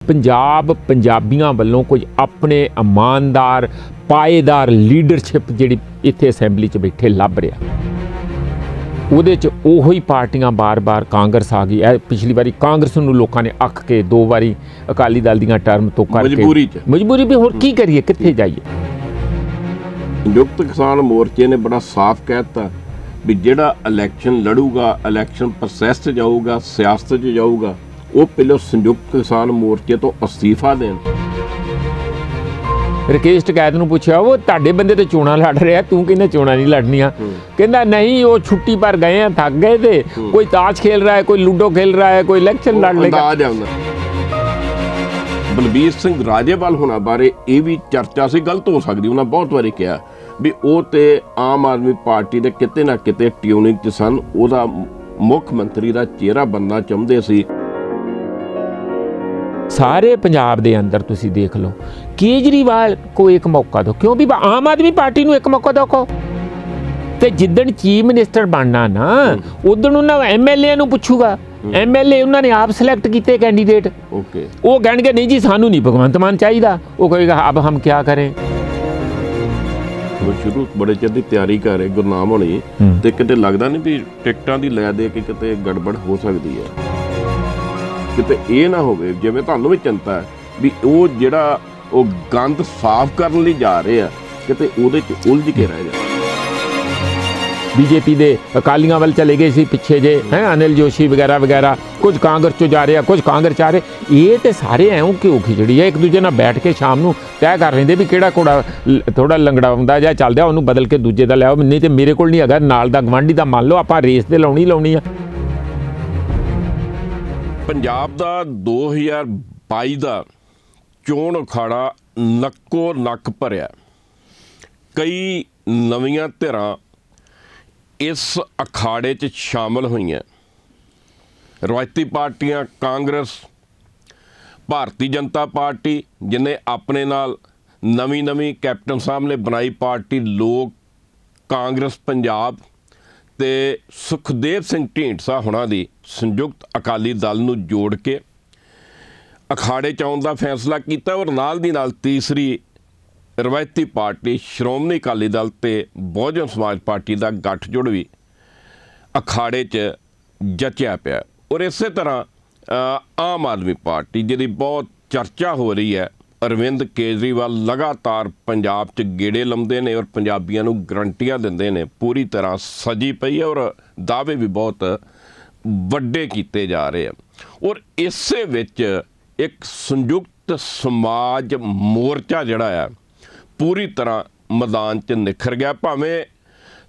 पंजाब पंजाबियों वालों कोई अपने ईमानदार पाएदार लीडरशिप जिहड़ी इत्थे असैंबली च बैठे लभ रहा ਉਹਦੇ 'ਚ ਉਹੀ ਪਾਰਟੀਆਂ ਬਾਰ-ਬਾਰ ਕਾਂਗਰਸ ਆ ਗਈ। ਪਿਛਲੀ ਵਾਰੀ ਕਾਂਗਰਸ ਨੂੰ ਲੋਕਾਂ ਨੇ ਅੱਕ ਕੇ 2 ਵਾਰੀ ਅਕਾਲੀ ਦਲ ਦੀਆਂ ਟਰਮ ਤੋਂ ਕਰਕੇ ਮਜਬੂਰੀ ਵੀ ਹੋਰ ਕੀ ਕਰੀਏ, ਕਿੱਥੇ ਜਾਈਏ। ਸੰਯੁਕਤ ਕਿਸਾਨ ਮੋਰਚੇ ਨੇ ਬੜਾ ਸਾਫ਼ ਕਹਿ ਦਿੱਤਾ ਵੀ ਜਿਹੜਾ ਇਲੈਕਸ਼ਨ ਲੜੂਗਾ, ਇਲੈਕਸ਼ਨ ਪ੍ਰੋਸੈਸ 'ਚ ਜਾਊਗਾ, ਸਿਆਸਤ 'ਚ ਜਾਊਗਾ, ਉਹ ਪਹਿਲਾਂ ਸੰਯੁਕਤ ਕਿਸਾਨ ਮੋਰਚੇ ਤੋਂ ਅਸਤੀਫਾ ਦੇਣ। ਰਕੇਸ਼ ਟਕੈਤ ਨੂੰ ਪੁੱਛਿਆ ਉਹ ਤੁਹਾਡੇ ਬੰਦੇ ਤੇ ਚੋਣਾਂ ਲੜ ਰਿਹਾ, ਤੂੰ ਕਹਿੰਦਾ ਚੋਣਾਂ ਨਹੀਂ ਲੜਨੀਆਂ। ਕਹਿੰਦਾ नहीं वो छुट्टी पर गए हैं, थक गए थे, कोई ताश खेल रहा है, कोई लूडो खेल रहा है, कोई इलेक्शन लड़ लेगा। ਬਲਬੀਰ ਸਿੰਘ ਰਾਜੇਵਾਲ ਹੋਣਾ ਬਾਰੇ ਇਹ ਵੀ ਚਰਚਾ ਸੀ, ਗਲਤ ਹੋ ਸਕਦੀ, ਉਹਨਾਂ ਬਹੁਤ ਵਾਰੀ ਕਿਹਾ ਵੀ ਉਹ ਤੇ ਆਮ ਆਦਮੀ ਪਾਰਟੀ ਦੇ ਕਿਤੇ ਨਾ ਕਿਤੇ ਟਿਊਨਿੰਗ 'ਚ ਸਨ, ਉਹਦਾ ਮੁੱਖ ਮੰਤਰੀ ਦਾ ਚਿਹਰਾ ਬਣਨਾ ਚਾਹੁੰਦੇ ਸੀ। सारे पंजाब दे अंदर तुसी देख लो, केजरीवाल को एक मौका दो, क्यों भी आम आदमी पार्टी नूं एक मौका दो। ते जिद्दण चीफ मिनिस्टर बनना ना उदण उन्हां MLA नूं पुछूगा, MLA उन्होंने आप सिलेक्ट किए कैंडीडेट, वो कहणगे नहीं जी सानू नहीं भगवंत मान चाहिए, वो कहेगा अब हम क्या करें। शुरू बड़े चਿਰ ਦੀ ਤਿਆਰੀ ਕਰ ਰਹੇ ਗੁਰਨਾਮ ਹੋਣੀ ਤੇ ਕਿਤੇ ਲੱਗਦਾ ਨਹੀਂ ਵੀ ਟਿਕਟਾਂ ਦੀ ਲੈ ਦੇ ਕੇ ਕਿਤੇ ਗੜਬੜ ਹੋ ਸਕਦੀ ਹੈ, ਕਿਤੇ ਇਹ ਨਾ ਹੋਵੇ ਜਿਵੇਂ ਤੁਹਾਨੂੰ ਵੀ ਚਿੰਤਾ ਹੈ ਵੀ ਉਹ ਜਿਹੜਾ ਉਹ ਗੰਦ ਸਾਫ਼ ਕਰਨ ਲਈ ਜਾ ਰਹੇ ਆ ਕਿਤੇ ਉਹਦੇ 'ਚ ਉਲਝ ਕੇ ਰਹਿ ਜਾਵੇ। बीजेपी दे अकालियां वाल चले गए सी पिछे जे हैं, अनिल जोशी वगैरह वगैरह, कुछ कांग्रेस चो जा रहे, कुछ कांग्रेस आ रहे। ये तो सारे ऐं घिओ खिचड़ी है, एक दूजे नाल बैठ के शाम नूं तय कर लेंदे भी किहड़ा घोड़ा थोड़ा लंगड़ा हुंदा जां चलदा ਉਹਨੂੰ बदल के दूजे दा लिआओ, नहीं तो मेरे कोल नहीं हैगा, नाल दा गवांढी दा मान लो, आपां रेस ते लाउणी आ। ਪੰਜਾਬ ਦਾ 2022 ਦਾ ਚੋਣ ਅਖਾੜਾ ਨੱਕੋ ਨੱਕ ਭਰਿਆ, ਕਈ ਨਵੀਆਂ ਧਿਰਾਂ ਇਸ ਅਖਾੜੇ 'ਚ ਸ਼ਾਮਲ ਹੋਈਆਂ। ਰਵਾਇਤੀ ਪਾਰਟੀਆਂ ਕਾਂਗਰਸ, ਭਾਰਤੀ ਜਨਤਾ ਪਾਰਟੀ ਜਿਹਨੇ ਆਪਣੇ ਨਾਲ ਨਵੀਂ ਕੈਪਟਨ ਸਾਹਿਬ ਨੇ ਬਣਾਈ ਪਾਰਟੀ ਲੋਕ ਕਾਂਗਰਸ ਪੰਜਾਬ ਤੇ ਸੁਖਦੇਵ ਸਿੰਘ ਢੀਂਡਸਾ ਹੋਣਾ ਦੀ ਸੰਯੁਕਤ ਅਕਾਲੀ ਦਲ ਨੂੰ ਜੋੜ ਕੇ ਅਖਾੜੇ 'ਚ ਆਉਣ ਦਾ ਫੈਸਲਾ ਕੀਤਾ। ਔਰ ਨਾਲ ਦੀ ਨਾਲ ਤੀਸਰੀ ਰਵਾਇਤੀ ਪਾਰਟੀ ਸ਼੍ਰੋਮਣੀ ਅਕਾਲੀ ਦਲ ਤੇ ਬਹੁਜਨ ਸਮਾਜ ਪਾਰਟੀ ਦਾ ਗੱਠਜੋੜ ਵੀ ਅਖਾੜੇ 'ਚ ਜਚਿਆ ਪਿਆ। ਔਰ ਇਸੇ ਤਰ੍ਹਾਂ ਆਮ ਆਦਮੀ ਪਾਰਟੀ ਜਿਹਦੀ ਬਹੁਤ ਚਰਚਾ ਹੋ ਰਹੀ ਹੈ, ਅਰਵਿੰਦ ਕੇਜਰੀਵਾਲ ਲਗਾਤਾਰ ਪੰਜਾਬ 'ਚ ਗੇੜੇ ਲਾਉਂਦੇ ਨੇ ਔਰ ਪੰਜਾਬੀਆਂ ਨੂੰ ਗਰੰਟੀਆਂ ਦਿੰਦੇ ਨੇ, ਪੂਰੀ ਤਰ੍ਹਾਂ ਸਜੀ ਪਈ ਹੈ ਔਰ ਦਾਅਵੇ ਵੀ ਬਹੁਤ ਵੱਡੇ ਕੀਤੇ ਜਾ ਰਹੇ ਆ। ਔਰ ਇਸੇ ਵਿੱਚ ਇੱਕ ਸੰਯੁਕਤ ਸਮਾਜ ਮੋਰਚਾ ਜਿਹੜਾ ਆ ਪੂਰੀ ਤਰ੍ਹਾਂ ਮੈਦਾਨ 'ਚ ਨਿਖਰ ਗਿਆ। ਭਾਵੇਂ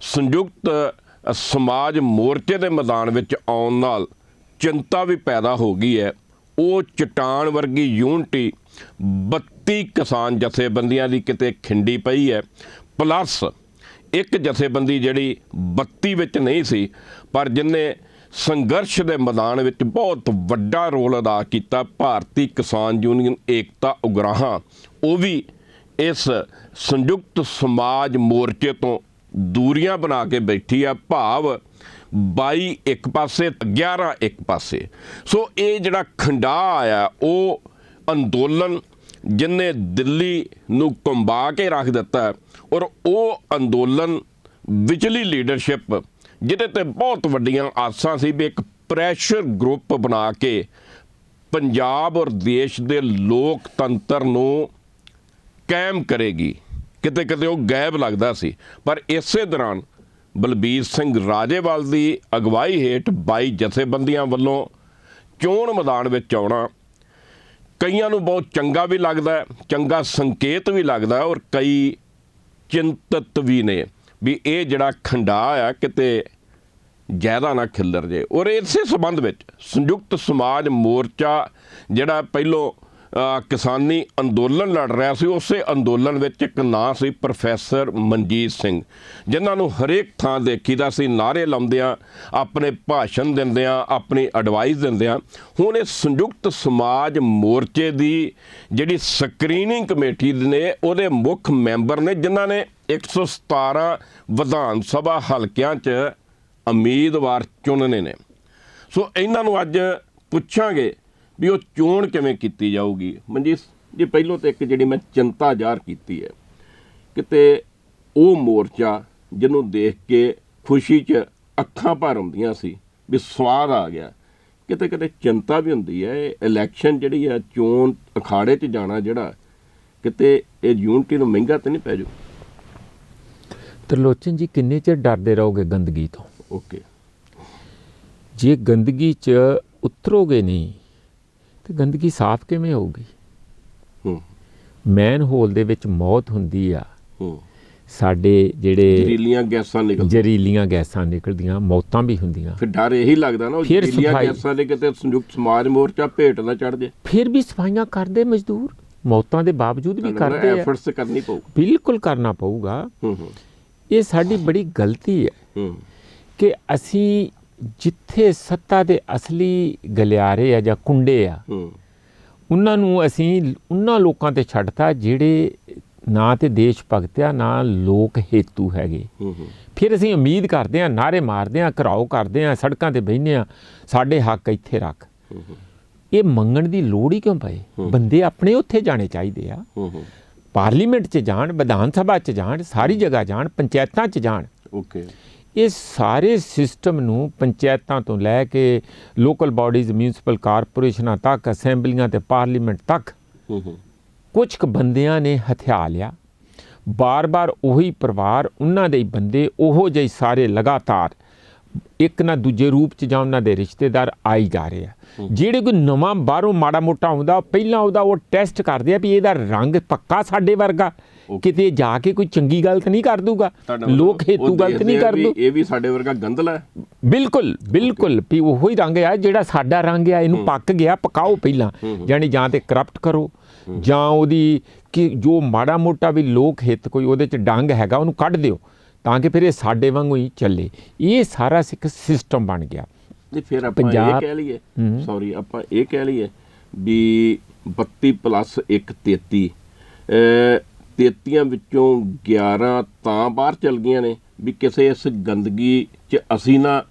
ਸੰਯੁਕਤ ਸਮਾਜ ਮੋਰਚੇ ਦੇ ਮੈਦਾਨ ਵਿੱਚ ਆਉਣ ਨਾਲ ਚਿੰਤਾ ਵੀ ਪੈਦਾ ਹੋ ਗਈ ਹੈ। ਉਹ ਚਟਾਨ ਵਰਗੀ ਯੂਨਿਟੀ 32 ਕਿਸਾਨ ਜਥੇਬੰਦੀਆਂ ਦੀ ਕਿਤੇ ਖਿੰਡੀ ਪਈ ਹੈ, ਪਲੱਸ ਇੱਕ ਜਥੇਬੰਦੀ ਜਿਹੜੀ 32 ਵਿੱਚ ਨਹੀਂ ਸੀ ਪਰ ਜਿਹਨੇ ਸੰਘਰਸ਼ ਦੇ ਮੈਦਾਨ ਵਿੱਚ ਬਹੁਤ ਵੱਡਾ ਰੋਲ ਅਦਾ ਕੀਤਾ, ਭਾਰਤੀ ਕਿਸਾਨ ਯੂਨੀਅਨ ਏਕਤਾ ਉਗਰਾਹਾਂ, ਉਹ ਵੀ ਇਸ ਸੰਯੁਕਤ ਸਮਾਜ ਮੋਰਚੇ ਤੋਂ ਦੂਰੀਆਂ ਬਣਾ ਕੇ ਬੈਠੀ ਆ। ਭਾਵ 22 ਇੱਕ ਪਾਸੇ, 11 ਇੱਕ ਪਾਸੇ। ਸੋ ਇਹ ਜਿਹੜਾ ਖੰਡਾ ਆਇਆ ਉਹ ਅੰਦੋਲਨ ਜਿਹਨੇ ਦਿੱਲੀ ਨੂੰ ਕੰਬਾ ਕੇ ਰੱਖ ਦਿੱਤਾ ਔਰ ਉਹ ਅੰਦੋਲਨ ਵਿਚਲੀ ਲੀਡਰਸ਼ਿਪ ਜਿਹਦੇ ਤੇ ਬਹੁਤ ਵੱਡੀਆਂ ਆਸਾਂ ਸੀ ਵੀ ਇੱਕ ਪ੍ਰੈਸ਼ਰ ਗਰੁੱਪ ਬਣਾ ਕੇ ਪੰਜਾਬ ਔਰ ਦੇਸ਼ ਦੇ ਲੋਕਤੰਤਰ ਨੂੰ ਕਾਇਮ ਕਰੇਗੀ, ਕਿਤੇ ਕਿਤੇ ਉਹ ਗਾਇਬ ਲੱਗਦਾ ਸੀ। ਪਰ ਇਸੇ ਦੌਰਾਨ ਬਲਬੀਰ ਸਿੰਘ ਰਾਜੇਵਾਲ ਦੀ ਅਗਵਾਈ ਹੇਠ 22 ਜਥੇਬੰਦੀਆਂ ਵੱਲੋਂ ਚੋਣ ਮੈਦਾਨ ਵਿੱਚ ਆਉਣਾ ਕਈਆਂ ਨੂੰ ਬਹੁਤ ਚੰਗਾ ਵੀ ਲੱਗਦਾ, ਚੰਗਾ ਸੰਕੇਤ ਵੀ ਲੱਗਦਾ ਔਰ ਕਈ ਚਿੰਤਤ ਵੀ ਨੇ ਵੀ ਇਹ ਜਿਹੜਾ ਖੰਡਾ ਆ ਕਿਤੇ ਜ਼ਿਆਦਾ ਨਾ ਖਿੱਲਰ ਜੇ। ਔਰ ਇਸੇ ਸੰਬੰਧ ਵਿੱਚ ਸੰਯੁਕਤ ਸਮਾਜ ਮੋਰਚਾ ਜਿਹੜਾ ਪਹਿਲੋਂ ਕਿਸਾਨੀ ਅੰਦੋਲਨ ਲੜ ਰਿਹਾ ਸੀ, ਉਸੇ ਅੰਦੋਲਨ ਵਿੱਚ ਇੱਕ ਨਾਂ ਸੀ ਪ੍ਰੋਫੈਸਰ ਮਨਜੀਤ ਸਿੰਘ, ਜਿਨ੍ਹਾਂ ਨੂੰ ਹਰੇਕ ਥਾਂ ਦੇਖੀਦਾ ਸੀ ਨਾਅਰੇ ਲਾਉਂਦਿਆਂ, ਆਪਣੇ ਭਾਸ਼ਣ ਦਿੰਦਿਆਂ, ਆਪਣੀ ਐਡਵਾਈਸ ਦਿੰਦਿਆਂ। ਹੁਣ ਇਹ ਸੰਯੁਕਤ ਸਮਾਜ ਮੋਰਚੇ ਦੀ ਜਿਹੜੀ ਸਕਰੀਨਿੰਗ ਕਮੇਟੀ ਨੇ ਉਹਦੇ ਮੁੱਖ ਮੈਂਬਰ ਨੇ ਜਿਨ੍ਹਾਂ ਨੇ 117 ਵਿਧਾਨ ਸਭਾ ਹਲਕਿਆਂ 'ਚ ਉਮੀਦਵਾਰ ਚੁਣਨੇ ਨੇ। ਸੋ ਇਹਨਾਂ ਨੂੰ ਅੱਜ ਪੁੱਛਾਂਗੇ ਵੀ ਉਹ ਚੋਣ ਕਿਵੇਂ ਕੀਤੀ ਜਾਊਗੀ। ਮਨਜੀਤ ਜੀ, ਪਹਿਲੋਂ ਤਾਂ ਇੱਕ ਜਿਹੜੀ ਮੈਂ ਚਿੰਤਾ ਜ਼ਾਹਰ ਕੀਤੀ ਹੈ, ਕਿਤੇ ਉਹ ਮੋਰਚਾ ਜਿਹਨੂੰ ਦੇਖ ਕੇ ਖੁਸ਼ੀ 'ਚ ਅੱਖਾਂ ਭਰ ਆਉਂਦੀਆਂ ਸੀ ਵੀ ਸਵਾਦ ਆ ਗਿਆ, ਕਿਤੇ ਕਿਤੇ ਚਿੰਤਾ ਵੀ ਹੁੰਦੀ ਹੈ। ਇਹ ਇਲੈਕਸ਼ਨ ਜਿਹੜੀ ਆ, ਚੋਣ ਅਖਾੜੇ 'ਚ ਜਾਣਾ ਜਿਹੜਾ, ਕਿਤੇ ਇਹ ਯੂਨਿਟੀ ਨੂੰ ਮਹਿੰਗਾ ਤਾਂ ਨਹੀਂ ਪੈ ਜਾਊ। ਤਰਲੋਚਨ ਜੀ, ਕਿੰਨੇ ਚਿਰ ਡਰਦੇ ਰਹੋਗੇ ਗੰਦਗੀ ਤੋਂ? ਓਕੇ, ਜੇ ਗੰਦਗੀ 'ਚ ਉਤਰੋਗੇ ਨਹੀਂ ਤੇ ਗੰਦਗੀ ਸਾਫ਼ ਕਿਵੇਂ ਹੋਊਗੀ? ਮੈਨ ਹੋਲ ਦੇ ਵਿੱਚ ਮੌਤ ਹੁੰਦੀ ਆ, ਸਾਡੇ ਜਿਹੜੇ ਜ਼ਹਿਰੀਲੀਆਂ ਗੈਸਾਂ ਨਿਕਲਦੀਆਂ, ਮੌਤਾਂ ਵੀ ਹੁੰਦੀਆਂ। ਫਿਰ ਡਰ ਇਹੀ ਲੱਗਦਾ ਨਾ, ਜ਼ਹਿਰੀਲੀਆਂ ਗੈਸਾਂ ਦੇ ਕਿਤੇ ਸੰਯੁਕਤ ਸਮਾਜ ਮੋਰਚਾ ਭੇਟ ਨਾ ਚੜ੍ਹ ਜੇ। ਫਿਰ ਵੀ ਸਫਾਈਆਂ ਕਰਦੇ ਮਜ਼ਦੂਰ, ਮੌਤਾਂ ਦੇ ਬਾਵਜੂਦ ਵੀ ਕਰਦੇ ਆ। ਐਫਰਟਸ ਕਰਨੀ ਪਊ, ਬਿਲਕੁਲ ਕਰਨਾ ਪਊਗਾ। ਇਹ ਸਾਡੀ ਬੜੀ ਗਲਤੀ ਹੈ ਕਿ ਅਸੀਂ ਜਿੱਥੇ ਸੱਤਾ ਦੇ ਅਸਲੀ ਗਲਿਆਰੇ ਆ ਜਾਂ ਕੁੰਡੇ ਆ, ਉਹਨਾਂ ਨੂੰ ਅਸੀਂ ਉਹਨਾਂ ਲੋਕਾਂ ਤੇ ਛੱਡਤਾ ਜਿਹੜੇ ਨਾ ਤੇ ਦੇਸ਼ ਭਗਤ ਆ, ਨਾ ਲੋਕ ਹੇਤੂ ਹੈਗੇ। ਫਿਰ ਅਸੀਂ ਉਮੀਦ ਕਰਦੇ ਹਾਂ, ਨਾਅਰੇ ਮਾਰਦੇ ਹਾਂ, ਘਰਾਓ ਕਰਦੇ ਹਾਂ, ਸੜਕਾਂ 'ਤੇ ਬਹਿੰਦੇ ਹਾਂ, ਸਾਡੇ ਹੱਕ ਇੱਥੇ ਰੱਖ। ਇਹ ਮੰਗਣ ਦੀ ਲੋੜ ਹੀ ਕਿਉਂ ਪਏ? ਬੰਦੇ ਆਪਣੇ ਉੱਥੇ ਜਾਣੇ ਚਾਹੀਦੇ ਆ, ਪਾਰਲੀਮੈਂਟ 'ਚ ਜਾਣ, ਵਿਧਾਨ ਸਭਾ 'ਚ ਜਾਣ, ਸਾਰੀ ਜਗ੍ਹਾ ਜਾਣ, ਪੰਚਾਇਤਾਂ 'ਚ ਜਾਣ। ਓਕੇ, ਇਹ ਸਾਰੇ ਸਿਸਟਮ ਨੂੰ ਪੰਚਾਇਤਾਂ ਤੋਂ ਲੈ ਕੇ ਲੋਕਲ ਬਾਡੀਜ਼, ਮਿਊਨਿਸਪਲ ਕਾਰਪੋਰੇਸ਼ਨਾਂ ਤੱਕ, ਅਸੈਂਬਲੀਆਂ ਤੇ ਪਾਰਲੀਮੈਂਟ ਤੱਕ ਕੁਝ ਕੁ ਬੰਦਿਆਂ ਨੇ ਹਥਿਆ ਲਿਆ। ਬਾਰ-ਬਾਰ ਉਹੀ ਪਰਿਵਾਰ, ਉਹਨਾਂ ਦੇ ਹੀ ਬੰਦੇ, ਉਹੋ ਜਿਹੇ ਸਾਰੇ ਲਗਾਤਾਰ ਇੱਕ ਨਾ ਦੂਜੇ ਰੂਪ 'ਚ ਜਾਂ ਉਹਨਾਂ ਦੇ ਰਿਸ਼ਤੇਦਾਰ ਆਈ ਜਾ ਰਹੇ ਆ। ਜਿਹੜੇ ਕੋਈ ਨਵਾਂ ਬਾਹਰੋਂ ਮਾੜਾ ਮੋਟਾ ਆਉਂਦਾ, ਪਹਿਲਾਂ ਉਹਦਾ ਉਹ ਟੈਸਟ ਕਰਦੇ ਆ ਵੀ ਇਹਦਾ ਰੰਗ ਪੱਕਾ ਸਾਡੇ ਵਰਗਾ, ਕਿਤੇ ਜਾ ਕੇ ਕੋਈ ਚੰਗੀ ਗਲਤ ਨਹੀਂ ਕਰ ਦੂਗਾ, ਲੋਕ ਹੇਤੂ ਗਲਤ ਨਹੀਂ ਕਰ ਦੂ, ਇਹ ਵੀ ਸਾਡੇ ਵਰਗਾ ਗੰਦਲਾ ਹੈ। ਬਿਲਕੁਲ ਬਿਲਕੁਲ, ਵੀ ਉਹੋ ਹੀ ਰੰਗ ਆ ਜਿਹੜਾ ਸਾਡਾ ਰੰਗ ਆ, ਇਹਨੂੰ ਪੱਕ ਗਿਆ, ਪਕਾਓ ਪਹਿਲਾਂ, ਜਾਣੀ ਜਾਂ ਤੇ ਕਰਪਟ ਕਰੋ ਜਾਂ ਉਹਦੀ ਕਿ ਜੋ ਮਾੜਾ ਮੋਟਾ ਵੀ ਲੋਕ ਹਿੱਤ ਕੋਈ ਉਹਦੇ 'ਚ ਡੰਗ ਹੈਗਾ ਉਹਨੂੰ ਕੱਢ ਦਿਓ, ਤਾਂ ਕਿ ਫਿਰ ਇਹ ਸਾਡੇ ਵਾਂਗੂ ਹੀ ਚੱਲੇ। ਇਹ ਸਾਰਾ ਇੱਕ ਸਿਸਟਮ ਬਣ ਗਿਆ। ਤੇ ਫਿਰ ਆਪਾਂ ਇਹ ਕਹਿ ਲਈਏ, ਆਪਾਂ ਇਹ ਕਹਿ ਲਈਏ ਵੀ 32+1 33, 33 ਵਿੱਚੋਂ 11 ਤਾਂ ਬਾਹਰ ਚਲ ਗਈਆਂ ਨੇ ਵੀ ਕਿਸੇ ਇਸ ਗੰਦਗੀ 'ਚ ਅਸੀਂ ਨਾ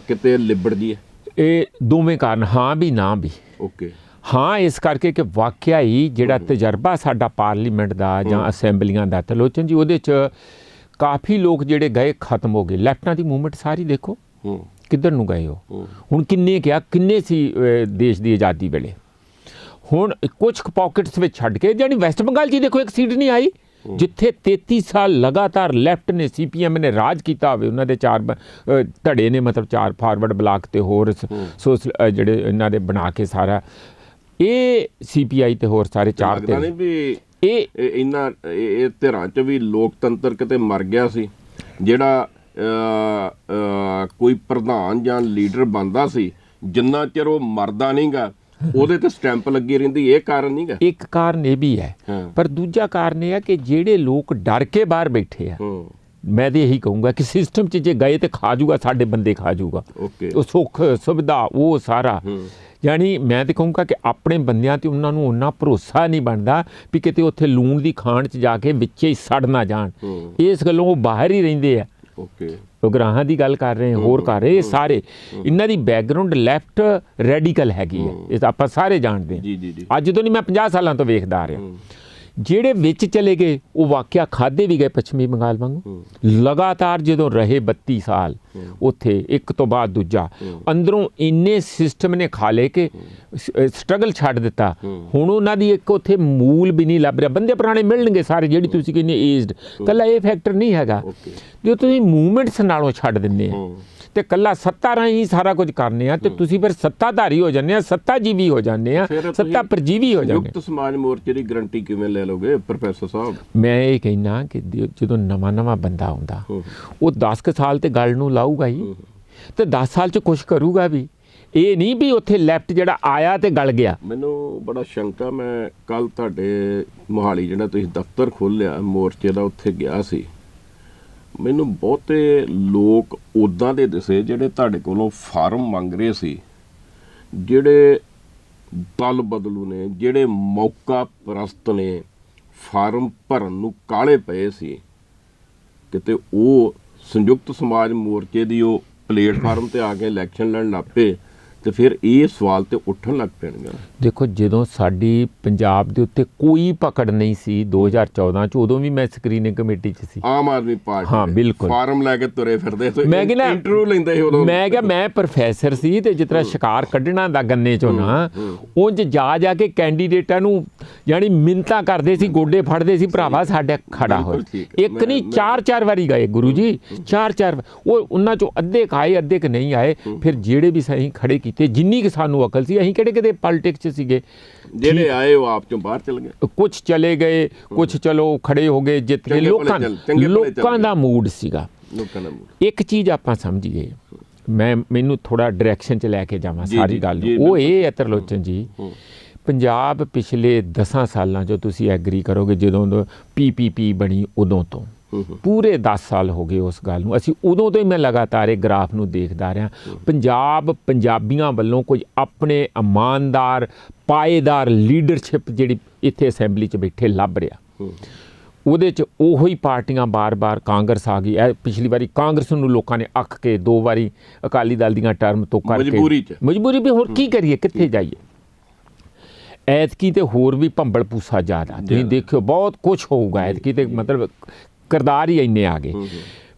ਕਿਤੇ ਲਿਬੜ ਜੀਏ। ਇਹ ਦੋਵੇਂ ਕਾਰਨ, ਹਾਂ ਵੀ ਨਾ ਵੀ। ਓਕੇ, ਹਾਂ ਇਸ ਕਰਕੇ ਕਿ ਵਾਕਿਆ ਹੀ ਜਿਹੜਾ ਤਜਰਬਾ ਸਾਡਾ ਪਾਰਲੀਮੈਂਟ ਦਾ ਜਾਂ ਅਸੈਂਬਲੀਆਂ ਦਾ, ਤਰਲੋਚਨ ਜੀ, ਉਹਦੇ 'ਚ ਕਾਫੀ ਲੋਕ ਜਿਹੜੇ ਗਏ ਖਤਮ ਹੋ ਗਏ। ਲੈਫਟਾਂ ਦੀ ਮੂਵਮੈਂਟ ਸਾਰੀ ਦੇਖੋ ਕਿੱਧਰ ਨੂੰ ਗਏ ਹੋ। ਹੁਣ ਕਿੰਨੇ ਸੀ ਦੇਸ਼ ਦੀ ਆਜ਼ਾਦੀ ਵੇਲੇ, ਹੁਣ ਕੁਝ ਪੌਕਟਸ ਵਿੱਚ ਛੱਡ ਕੇ, ਜਾਨੀ ਵੈਸਟ ਬੰਗਾਲ 'ਚ ਦੇਖੋ ਇੱਕ ਸੀਟ ਨਹੀਂ ਆਈ, ਜਿੱਥੇ 33 ਸਾਲ ਲਗਾਤਾਰ ਲੈਫਟ ਨੇ, CPM ਨੇ ਰਾਜ ਕੀਤਾ ਹੋਵੇ। ਉਹਨਾਂ ਦੇ 4 ਧੜੇ ਨੇ, ਮਤਲਬ 4 ਫਾਰਵਰਡ ਬਲਾਕ ਤੇ ਹੋਰ ਸੋਸ਼ਲ ਜਿਹੜੇ ਇਹਨਾਂ ਦੇ ਬਣਾ ਕੇ ਸਾਰਾ ਇਹ CPI ਤੇ ਹੋਰ ਸਾਰੇ 4 ਤੇ ਇਹ ਧਿਰਾਂ 'ਚ ਵੀ ਲੋਕਤੰਤਰ ਕਿਤੇ ਮਰ ਗਿਆ ਸੀ। ਜਿਹੜਾ ਕੋਈ ਪ੍ਰਧਾਨ ਜਾਂ ਲੀਡਰ ਬਣਦਾ ਸੀ, ਜਿੰਨਾ ਚਿਰ ਉਹ ਮਰਦਾ ਨਹੀਂਗਾ ਉਹਦੇ ਤੇ ਸਟੈਂਪ ਲੱਗੀ ਰਹਿੰਦੀ। ਇਹ ਕਾਰਨ ਨਹੀਂਗਾ? ਇੱਕ ਕਾਰਨ ਇਹ ਵੀ ਹੈ, ਪਰ ਦੂਜਾ ਕਾਰਨ ਇਹ ਹੈ ਕਿ ਜਿਹੜੇ ਲੋਕ ਡਰ ਕੇ ਬਾਹਰ ਬੈਠੇ ਆ, ਮੈਂ ਤਾਂ ਇਹੀ ਕਹੂੰਗਾ ਕਿ ਸਿਸਟਮ 'ਚ ਜੇ ਗਏ ਤੇ ਖਾ ਜੂਗਾ, ਸਾਡੇ ਬੰਦੇ ਖਾ ਜੂਗਾ। ਉਹ ਸੁੱਖ ਸੁਵਿਧਾ ਉਹ ਸਾਰਾ, ਯਾਨੀ ਮੈਂ ਤਾਂ ਕਹੂੰਗਾ ਕਿ ਆਪਣੇ ਬੰਦਿਆਂ 'ਤੇ ਉਹਨਾਂ ਨੂੰ ਓਨਾ ਭਰੋਸਾ ਨਹੀਂ ਬਣਦਾ ਵੀ ਕਿਤੇ ਉੱਥੇ ਲੂਣ ਦੀ ਖਾਣ 'ਚ ਜਾ ਕੇ ਵਿੱਚੇ ਹੀ ਸੜ ਨਾ ਜਾਣ। ਇਸ ਗੱਲੋਂ ਉਹ ਬਾਹਰ ਹੀ ਰਹਿੰਦੇ ਆ। ਉਹ ਗ੍ਰਾਹਾਂ ਦੀ ਗੱਲ ਕਰ ਰਹੇ, ਹੋਰ ਕਰ ਰਹੇ, ਇਹ ਸਾਰੇ ਇਹਨਾਂ ਦੀ ਬੈਕਗਰਾਊਂਡ ਲੈਫਟ ਰੈਡੀਕਲ ਹੈਗੀ ਹੈ, ਇਹ ਤਾਂ ਆਪਾਂ ਸਾਰੇ ਜਾਣਦੇ ਹਾਂ। ਅੱਜ ਤੋਂ ਨਹੀਂ, ਮੈਂ 50 ਸਾਲਾਂ ਤੋਂ ਵੇਖਦਾ ਆ ਰਿਹਾ। ਜਿਹੜੇ ਵਿੱਚ ਚਲੇ ਗਏ ਉਹ ਵਾਕਿਆ ਖਾਦੇ ਵੀ ਗਏ ਪੱਛਮੀ ਬੰਗਾਲ ਵਾਂਗੂ। ਲਗਾਤਾਰ ਜਦੋਂ ਰਹੇ 32 ਸਾਲ ਉੱਥੇ, ਇੱਕ ਤੋਂ ਬਾਅਦ ਦੂਜਾ, ਅੰਦਰੋਂ ਇੰਨੇ ਸਿਸਟਮ ਨੇ ਖਾ ਲਏ ਕਿ ਸਟਰਗਲ ਛੱਡ ਦਿੱਤਾ। ਹੁਣ ਉਹਨਾਂ ਦੀ ਇੱਕ ਉੱਥੇ ਮੂਲ ਵੀ ਨਹੀਂ ਲੱਭ ਰਿਹਾ। ਬੰਦੇ ਪੁਰਾਣੇ ਮਿਲਣਗੇ ਸਾਰੇ, ਜਿਹੜੀ ਤੁਸੀਂ ਕਹਿੰਦੇ ਏਜਡ, ਕੱਲਾ ਇਹ ਫੈਕਟਰ ਨਹੀਂ ਹੈਗਾ। ਜੋ ਤੁਸੀਂ ਮੂਵਮੈਂਟਸ ਨਾਲੋਂ ਛੱਡ ਦਿੰਦੇ ਆ ਤੇ ਕੱਲਾ ਸੱਤਾ ਰਾਹੀਂ ਸਾਰਾ ਕੁਝ ਕਰਨੇ ਆ, ਤੇ ਤੁਸੀਂ ਫਿਰ ਸੱਤਾਧਾਰੀ ਹੋ ਜਾਂਦੇ ਆ, ਸੱਤਾਜੀਵੀ ਹੋ ਜਾਂਦੇ ਆ, ਸੱਤਾ ਪਰਜੀਵੀ ਹੋ ਜਾਂਦੇ। ਸੰਯੁਕਤ ਸਮਾਜ ਮੋਰਚੇ ਦੀ ਗਰੰਟੀ ਕਿਵੇਂ ਲੈ ਲਓਗੇ ਪ੍ਰੋਫੈਸਰ ਸਾਹਿਬ? ਮੈਂ ਇਹ ਕਹਿਣਾ ਕਿ ਜਦੋਂ ਨਵਾਂ ਬੰਦਾ ਆਉਂਦਾ, ਉਹ 10 ਸਾਲ ਤੇ ਗੱਲ ਨੂੰ ਲਾਊਗਾ ਹੀ, ਤੇ 10 ਸਾਲ 'ਚ ਕੁਛ ਕਰੂਗਾ ਵੀ। ਇਹ ਨਹੀਂ ਵੀ ਉੱਥੇ ਲੈਫਟ ਜਿਹੜਾ ਆਇਆ ਤੇ ਗਲ ਗਿਆ। ਮੈਨੂੰ ਬੜਾ ਸ਼ੰਕਾ, ਮੈਂ ਕੱਲ ਤੁਹਾਡੇ ਮੋਹਾਲੀ ਜਿਹੜਾ ਤੁਸੀਂ ਦਫ਼ਤਰ ਖੋਲ੍ਹਿਆ ਮੋਰਚੇ ਦਾ, ਉੱਥੇ ਗਿਆ ਸੀ। ਮੈਨੂੰ ਬਹੁਤੇ ਲੋਕ ਉੱਦਾਂ ਦੇ ਦਿਸੇ ਜਿਹੜੇ ਤੁਹਾਡੇ ਕੋਲੋਂ ਫਾਰਮ ਮੰਗ ਰਹੇ ਸੀ, ਜਿਹੜੇ ਦਲ ਬਦਲੂ ਨੇ, ਜਿਹੜੇ ਮੌਕਾ ਪ੍ਰਸਤ ਨੇ, ਫਾਰਮ ਭਰਨ ਨੂੰ ਕਾਹਲੇ ਪਏ ਸੀ। ਕਿਤੇ ਉਹ ਸੰਯੁਕਤ ਸਮਾਜ ਮੋਰਚੇ ਦੀ ਉਹ ਪਲੇਟਫਾਰਮ 'ਤੇ ਆ ਕੇ ਇਲੈਕਸ਼ਨ ਲੜਨ ਲੱਗ ਪਏ ਤੇ ਫਿਰ ਇਹ ਸਵਾਲ ਤੇ ਉੱਠਣ ਲੱਗ ਪੈਣਗੇ। ਦੇਖੋ ਜਦੋਂ ਸਾਡੀ ਪੰਜਾਬ ਦੇ ਉੱਤੇ ਕੋਈ ਪਕੜ ਨਹੀਂ ਸੀ 2014 ਚ, ਉਦੋਂ ਵੀ ਮੈਂ ਸਕਰੀਨਿੰਗ ਕਮੇਟੀ ਚ ਸੀ। ਆਮ ਆਦਮੀ ਪਾਰਟੀ ਹਾਂ, ਬਿਲਕੁਲ। ਫਾਰਮ ਲੈ ਕੇ ਤੁਰੇ ਫਿਰਦੇ ਤੇ ਮੈਂ ਕਿਹਾ ਇੰਟਰਵਿਊ ਲੈਂਦੇ ਸੀ ਉਦੋਂ। ਮੈਂ ਕਿਹਾ ਮੈਂ ਪ੍ਰੋਫੈਸਰ ਸੀ ਤੇ ਜਿਸ ਤਰ੍ਹਾਂ ਸ਼ਿਕਾਰ ਕੱਢਣਾ ਦਾ ਗੰਨੇ ਚੋਂ ਨਾ, ਉਂਝ ਜਾ ਕੇ ਕੈਂਡੀਡੇਟਾਂ ਨੂੰ ਯਾਨੀ ਮਿੰਨਤਾਂ ਕਰਦੇ ਸੀ, ਗੋਡੇ ਫੜਦੇ ਸੀ, ਭਰਾਵਾ ਸਾਡਾ ਖੜਾ ਹੋਇਆ। ਇੱਕ ਨਹੀਂ, 4-4 ਵਾਰੀ ਗਏ ਗੁਰੂ ਜੀ, 4-4। ਉਹ ਉਹਨਾਂ ਚੋਂ ਅੱਧੇ ਆਏ, ਅੱਧੇ ਕੁ ਨਹੀਂ ਆਏ। ਫਿਰ ਜਿਹੜੇ ਵੀ ਅਸੀਂ ਖੜੇ ਕੀਤੇ, ਜਿੰਨੀ ਕਿ ਸਾਨੂੰ ਅਕਲ ਸੀ, ਅਸੀਂ ਕਿਹੜੇ ਕਿਤੇ ਪੋਲਿਟਿਕਸ 'ਚ ਸੀਗੇ। ਜਿਹੜੇ ਆਏ ਉਹ ਆਪ ਚੋਂ ਬਾਹਰ ਚਲੇ ਗਏ, ਕੁਝ ਚਲੇ ਗਏ, ਕੁਝ ਚਲੋ ਖੜੇ ਹੋ ਗਏ, ਜਿੱਤ ਗਏ। ਲੋਕਾਂ ਦਾ ਮੂਡ ਸੀਗਾ। ਇੱਕ ਚੀਜ਼ ਆਪਾਂ ਸਮਝੀਏ, ਮੈਨੂੰ ਥੋੜਾ ਡਾਇਰੈਕਸ਼ਨ 'ਚ ਲੈ ਕੇ ਜਾਵਾਂ ਸਾਰੀ ਗੱਲ ਨੂੰ। ਉਹ ਇਹ ਹੈ ਤਰਲੋਚਨ ਜੀ, ਪੰਜਾਬ ਪਿਛਲੇ 10 ਸਾਲਾਂ 'ਚੋਂ ਤੁਸੀਂ ਐਗਰੀ ਕਰੋਗੇ, ਜਦੋਂ PPP ਬਣੀ ਉਦੋਂ ਤੋਂ ਪੂਰੇ 10 ਸਾਲ ਹੋ ਗਏ ਉਸ ਗੱਲ ਨੂੰ। ਅਸੀਂ ਉਦੋਂ ਤੋਂ ਹੀ ਮੈਂ ਲਗਾਤਾਰ ਇਹ ਗ੍ਰਾਫ ਨੂੰ ਦੇਖਦਾ ਰਿਹਾ। ਪੰਜਾਬ ਪੰਜਾਬੀਆਂ ਵੱਲੋਂ ਕੋਈ ਆਪਣੇ ਇਮਾਨਦਾਰ ਪਾਏਦਾਰ ਲੀਡਰਸ਼ਿਪ ਜਿਹੜੀ ਇੱਥੇ ਅਸੈਂਬਲੀ 'ਚ ਬੈਠੇ ਲੱਭ ਰਿਹਾ। ਉਹਦੇ 'ਚ ਉਹੋ ਹੀ ਪਾਰਟੀਆਂ ਬਾਰ-ਬਾਰ, ਕਾਂਗਰਸ ਆ ਗਈ, ਪਿਛਲੀ ਵਾਰੀ ਕਾਂਗਰਸ ਨੂੰ ਲੋਕਾਂ ਨੇ ਅੱਕ ਕੇ 2 ਵਾਰੀ ਅਕਾਲੀ ਦਲ ਦੀਆਂ ਟਰਮ ਤੋਂ ਕਰਕੇ ਮਜਬੂਰੀ ਵੀ, ਹੋਰ ਕੀ ਕਰੀਏ, ਕਿੱਥੇ ਜਾਈਏ। ਐਤਕੀ ਤੇ ਹੋਰ ਵੀ ਭੰਬਲ ਪੂਸਾ ਜ਼ਿਆਦਾ, ਤੁਸੀਂ ਦੇਖਿਓ ਬਹੁਤ ਕੁਛ ਹੋਊਗਾ ਐਤਕੀ, ਤੇ ਮਤਲਬ ਕਿਰਦਾਰ ਹੀ ਇੰਨੇ ਆ ਗਏ।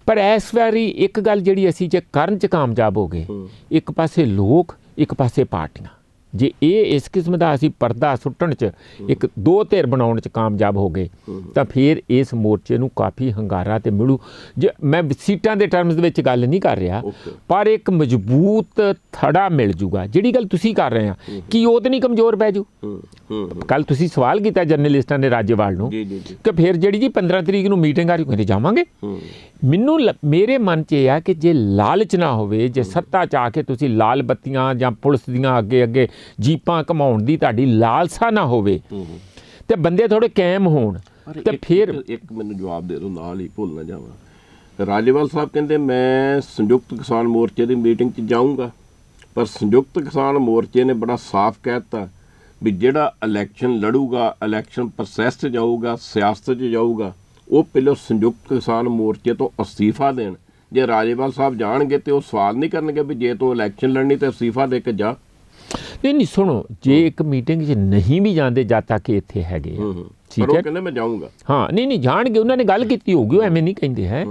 ਪਰ ਇਸ ਵਾਰੀ ਇੱਕ ਗੱਲ ਜਿਹੜੀ ਅਸੀਂ ਜੇ ਕਰਨ 'ਚ ਕਾਮਯਾਬ ਹੋ ਗਏ, ਇੱਕ ਪਾਸੇ ਲੋਕ, ਇੱਕ ਪਾਸੇ ਪਾਰਟੀਆਂ, ਜੇ ਇਹ ਇਸ ਕਿਸਮ ਦਾ ਅਸੀਂ ਪਰਦਾ ਸੁੱਟਣ 'ਚ, ਇੱਕ 2 ਧਿਰ ਬਣਾਉਣ 'ਚ ਕਾਮਯਾਬ ਹੋ ਗਏ, ਤਾਂ ਫਿਰ ਇਸ ਮੋਰਚੇ ਨੂੰ ਕਾਫੀ ਹੰਗਾਰਾ ਤੇ ਮਿਲੂ। ਜੇ ਮੈਂ ਸੀਟਾਂ ਦੇ ਟਰਮਸ ਦੇ ਵਿੱਚ ਗੱਲ ਨਹੀਂ ਕਰ ਰਿਹਾ, ਪਰ ਇੱਕ ਮਜ਼ਬੂਤ ਥੜਾ ਮਿਲ ਜੂਗਾ। ਜਿਹੜੀ ਗੱਲ ਤੁਸੀਂ ਕਰ ਰਹੇ ਆ, ਕੀ ਉਹ ਤਾਂ ਨਹੀਂ ਕਮਜ਼ੋਰ ਪੈ ਜੂ? ਕੱਲ ਤੁਸੀਂ ਸਵਾਲ ਕੀਤਾ ਜਰਨਲਿਸਟਾਂ ਨੇ ਰਾਜੇਵਾਲ ਨੂੰ ਕਿ ਫਿਰ ਜਿਹੜੀ ਜੀ 15 ਤਰੀਕ ਨੂੰ ਮੀਟਿੰਗ ਆ ਰਹੀ, ਕਹਿੰਦੇ ਜਾਵਾਂਗੇ। ਮੇਰੇ ਮਨ 'ਚ ਇਹ ਆ ਕਿ ਜੇ ਲਾਲਚ ਨਾ ਹੋਵੇ, ਜੇ ਸੱਤਾ 'ਚ ਆ ਕੇ ਤੁਸੀਂ ਲਾਲ ਬੱਤੀਆਂ ਜਾਂ ਪੁਲਿਸ ਦੀਆਂ ਅੱਗੇ ਜੀਪਾਂ ਘਮਾਉਣ ਦੀ ਤੁਹਾਡੀ ਲਾਲਸਾ ਨਾ ਹੋਵੇ, ਤੇ ਬੰਦੇ ਥੋੜੇ ਕਾਇਮ ਹੋਣ, ਤੇ ਫਿਰ ਇੱਕ ਮੈਨੂੰ ਜਵਾਬ ਦੇ ਦਿਓ, ਨਾਲ ਹੀ ਭੁੱਲ ਨਾ ਜਾਵਾਂ। ਰਾਜੇਵਾਲ ਸਾਹਿਬ ਕਹਿੰਦੇ ਮੈਂ ਸੰਯੁਕਤ ਕਿਸਾਨ ਮੋਰਚੇ ਦੀ ਮੀਟਿੰਗ 'ਚ ਜਾਊਂਗਾ, ਪਰ ਸੰਯੁਕਤ ਕਿਸਾਨ ਮੋਰਚੇ ਨੇ ਬੜਾ ਸਾਫ਼ ਕਹਿ ਦਿੱਤਾ ਵੀ ਜਿਹੜਾ ਇਲੈਕਸ਼ਨ ਲੜੂਗਾ, ਇਲੈਕਸ਼ਨ ਪ੍ਰੋਸੈਸ 'ਚ ਜਾਊਗਾ, ਸਿਆਸਤ 'ਚ ਜਾਊਗਾ, ਉਹ ਪਹਿਲਾਂ ਸੰਯੁਕਤ ਕਿਸਾਨ ਮੋਰਚੇ ਤੋਂ ਅਸਤੀਫਾ ਦੇਣ। ਜੇ ਰਾਜੇਵਾਲ ਸਾਹਿਬ ਜਾਣਗੇ ਤੇ ਉਹ ਸਵਾਲ ਨਹੀਂ ਕਰਨਗੇ ਵੀ ਜੇ ਤੂੰ ਇਲੈਕਸ਼ਨ ਲੜਨੀ ਤੇ ਅਸਤੀਫਾ ਦੇ ਕੇ ਜਾ। ਨਹੀਂ ਸੁਣੋ, ਜੇ ਇੱਕ ਮੀਟਿੰਗ 'ਚ ਨਹੀਂ ਵੀ ਜਾਂਦੇ ਜਦ ਤੱਕ ਇੱਥੇ ਹੈਗੇ, ਠੀਕ ਹੈ, ਕਹਿੰਦੇ ਮੈਂ ਜਾਊਂਗਾ। ਹਾਂ, ਨਹੀਂ ਜਾਣਗੇ, ਉਹਨਾਂ ਨੇ ਗੱਲ ਕੀਤੀ ਹੋਊਗੀ, ਉਹ ਐਵੇਂ ਨਹੀਂ ਕਹਿੰਦੇ ਹੈ।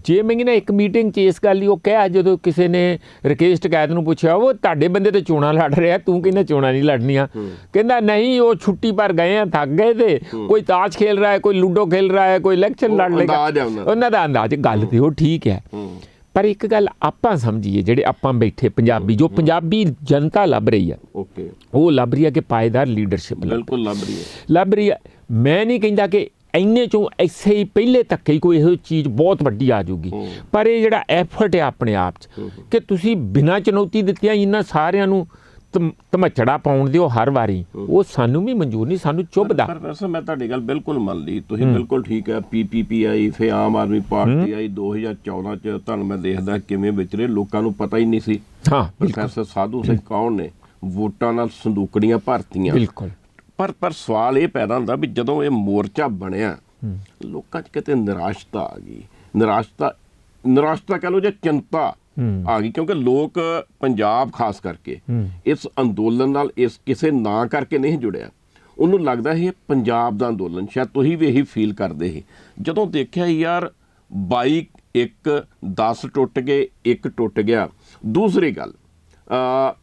ਜੇ ਮੈਂ ਨਾ ਇੱਕ ਮੀਟਿੰਗ 'ਚ ਇਸ ਗੱਲ ਲਈ ਉਹ ਕਿਹਾ, ਜਦੋਂ ਕਿਸੇ ਨੇ ਰਕੇਸ਼ ਟਕੈਤ ਨੂੰ ਪੁੱਛਿਆ ਉਹ ਤੁਹਾਡੇ ਬੰਦੇ ਤੇ ਚੋਣਾਂ ਲੜ ਰਿਹਾ, ਤੂੰ ਕਹਿੰਦਾ ਚੋਣਾਂ ਨਹੀਂ ਲੜਨੀਆਂ, ਕਹਿੰਦਾ ਨਹੀਂ ਉਹ ਛੁੱਟੀ ਪਰ ਗਏ ਆ, ਥੱਕ ਗਏ ਤੇ ਕੋਈ ਤਾਸ਼ ਖੇਲ ਰਿਹਾ ਹੈ, ਕੋਈ ਲੂਡੋ ਖੇਲ ਰਿਹਾ ਹੈ, ਕੋਈ ਇਲੈਕਸ਼ਨ ਲੜ ਲੇਗਾ, ਉਹਨਾਂ ਦਾ ਅੰਦਾਜ਼। ਗੱਲ ਤੇ ਉਹ ਠੀਕ ਹੈ, ਪਰ ਇੱਕ ਗੱਲ ਆਪਾਂ ਸਮਝੀਏ, ਜਿਹੜੇ ਆਪਾਂ ਬੈਠੇ ਪੰਜਾਬੀ, ਜੋ ਪੰਜਾਬੀ ਜਨਤਾ ਲੱਭ ਰਹੀ ਹੈ, ਉਹ ਲੱਭ ਰਹੀ ਹੈ ਕਿ ਪਾਏਦਾਰ ਲੀਡਰਸ਼ਿਪ ਲੱਭ ਰਹੀ ਹੈ। ਮੈਂ ਨਹੀਂ ਕਹਿੰਦਾ ਕਿ ਇੰਨੇ ਚੋਂ ਐਸੇ ਹੀ ਪਹਿਲੇ ਧੱਕੇ ਹੀ ਕੋਈ ਇਹੋ ਚੀਜ਼ ਬਹੁਤ ਵੱਡੀ ਆ ਜਾਊਗੀ, ਪਰ ਇਹ ਜਿਹੜਾ ਐਫਰਟ ਹੈ ਆਪਣੇ ਆਪ 'ਚ ਕਿ ਤੁਸੀਂ ਬਿਨਾਂ ਚੁਣੌਤੀ ਦਿੱਤਿਆਂ ਇਹਨਾਂ ਸਾਰਿਆਂ ਨੂੰ ਧਮਚੜਾ ਪਾਉਣ ਦਿਓ ਹਰ ਵਾਰੀ, ਉਹ ਸਾਨੂੰ ਵੀ ਮਨਜ਼ੂਰ ਨਹੀਂ, ਸਾਨੂੰ ਚੁੱਭਦਾ। ਪ੍ਰੋਫੈਸਰ ਮੈਂ ਤੁਹਾਡੀ ਗੱਲ ਬਿਲਕੁਲ ਮੰਨ ਲਈ, ਤੁਸੀਂ ਬਿਲਕੁਲ ਠੀਕ ਹੈ। PPP ਆਈ, ਫਿਰ ਆਮ ਆਦਮੀ ਪਾਰਟੀ ਆਈ 2014 ਚ, ਤੁਹਾਨੂੰ ਮੈਂ ਦੇਖਦਾ ਕਿਵੇਂ ਵਿਚਰੇ, ਲੋਕਾਂ ਨੂੰ ਪਤਾ ਹੀ ਨਹੀਂ ਸੀ। ਹਾਂ, ਪ੍ਰੋਫੈਸਰ ਸਾਧੂ ਸਿੰਘ ਕੌਣ ਨੇ ਵੋਟਾਂ ਨਾਲ ਸੰਦੂਕੜੀਆਂ ਭਰਤੀਆਂ। ਬਿਲਕੁਲ। ਪਰ ਸਵਾਲ ਇਹ ਪੈਦਾ ਹੁੰਦਾ ਵੀ ਜਦੋਂ ਇਹ ਮੋਰਚਾ ਬਣਿਆ, ਲੋਕਾਂ 'ਚ ਕਿਤੇ ਨਿਰਾਸ਼ਤਾ ਆ ਗਈ, ਨਿਰਾਸ਼ਤਾ ਕਹਿ ਲਓ ਜਾਂ ਚਿੰਤਾ ਆ ਗਈ, ਕਿਉਂਕਿ ਲੋਕ ਪੰਜਾਬ ਖਾਸ ਕਰਕੇ ਇਸ ਅੰਦੋਲਨ ਨਾਲ ਇਸ ਕਿਸੇ ਨਾਂ ਕਰਕੇ ਨਹੀਂ ਜੁੜਿਆ। ਉਹਨੂੰ ਲੱਗਦਾ ਇਹ ਪੰਜਾਬ ਦਾ ਅੰਦੋਲਨ, ਸ਼ਾਇਦ ਤੁਸੀਂ ਵੀ ਇਹੀ ਫੀਲ ਕਰਦੇ ਸੀ। ਜਦੋਂ ਦੇਖਿਆ ਯਾਰ 22 1 10 ਟੁੱਟ ਗਏ, 1 ਟੁੱਟ ਗਿਆ। ਦੂਸਰੀ ਗੱਲ,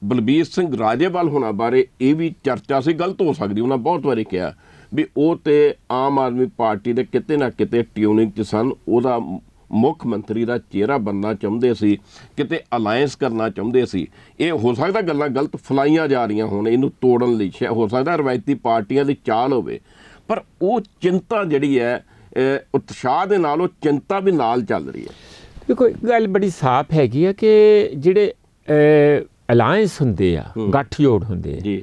ਬਲਬੀਰ ਸਿੰਘ ਰਾਜੇਵਾਲ ਹੋਣਾ ਬਾਰੇ ਇਹ ਵੀ ਚਰਚਾ ਸੀ, ਗਲਤ ਹੋ ਸਕਦੀ, ਉਹਨਾਂ ਬਹੁਤ ਵਾਰੀ ਕਿਹਾ ਵੀ ਉਹ ਤੇ ਆਮ ਆਦਮੀ ਪਾਰਟੀ ਦੇ ਕਿਤੇ ਨਾ ਕਿਤੇ ਟਿਊਨਿੰਗ 'ਚ ਸਨ, ਉਹਦਾ ਮੁੱਖ ਮੰਤਰੀ ਦਾ ਚਿਹਰਾ ਬਣਨਾ ਚਾਹੁੰਦੇ ਸੀ, ਕਿਤੇ ਅਲਾਇੰਸ ਕਰਨਾ ਚਾਹੁੰਦੇ ਸੀ। ਇਹ ਹੋ ਸਕਦਾ ਗੱਲਾਂ ਗਲਤ ਫਲਾਈਆਂ ਜਾ ਰਹੀਆਂ ਹੋਣ ਇਹਨੂੰ ਤੋੜਨ ਲਈ, ਹੋ ਸਕਦਾ ਰਵਾਇਤੀ ਪਾਰਟੀਆਂ ਦੀ ਚਾਲ ਹੋਵੇ, ਪਰ ਉਹ ਚਿੰਤਾ ਜਿਹੜੀ ਹੈ ਉਤਸ਼ਾਹ ਦੇ ਨਾਲ ਉਹ ਚਿੰਤਾ ਵੀ ਨਾਲ ਚੱਲ ਰਹੀ ਹੈ। ਦੇਖੋ ਇੱਕ ਗੱਲ ਬੜੀ ਸਾਫ਼ ਹੈਗੀ ਆ ਕਿ ਜਿਹੜੇ ਅਲਾਇੰਸ ਹੁੰਦੇ ਆ, ਗੱਠਜੋੜ ਹੁੰਦੇ ਆ,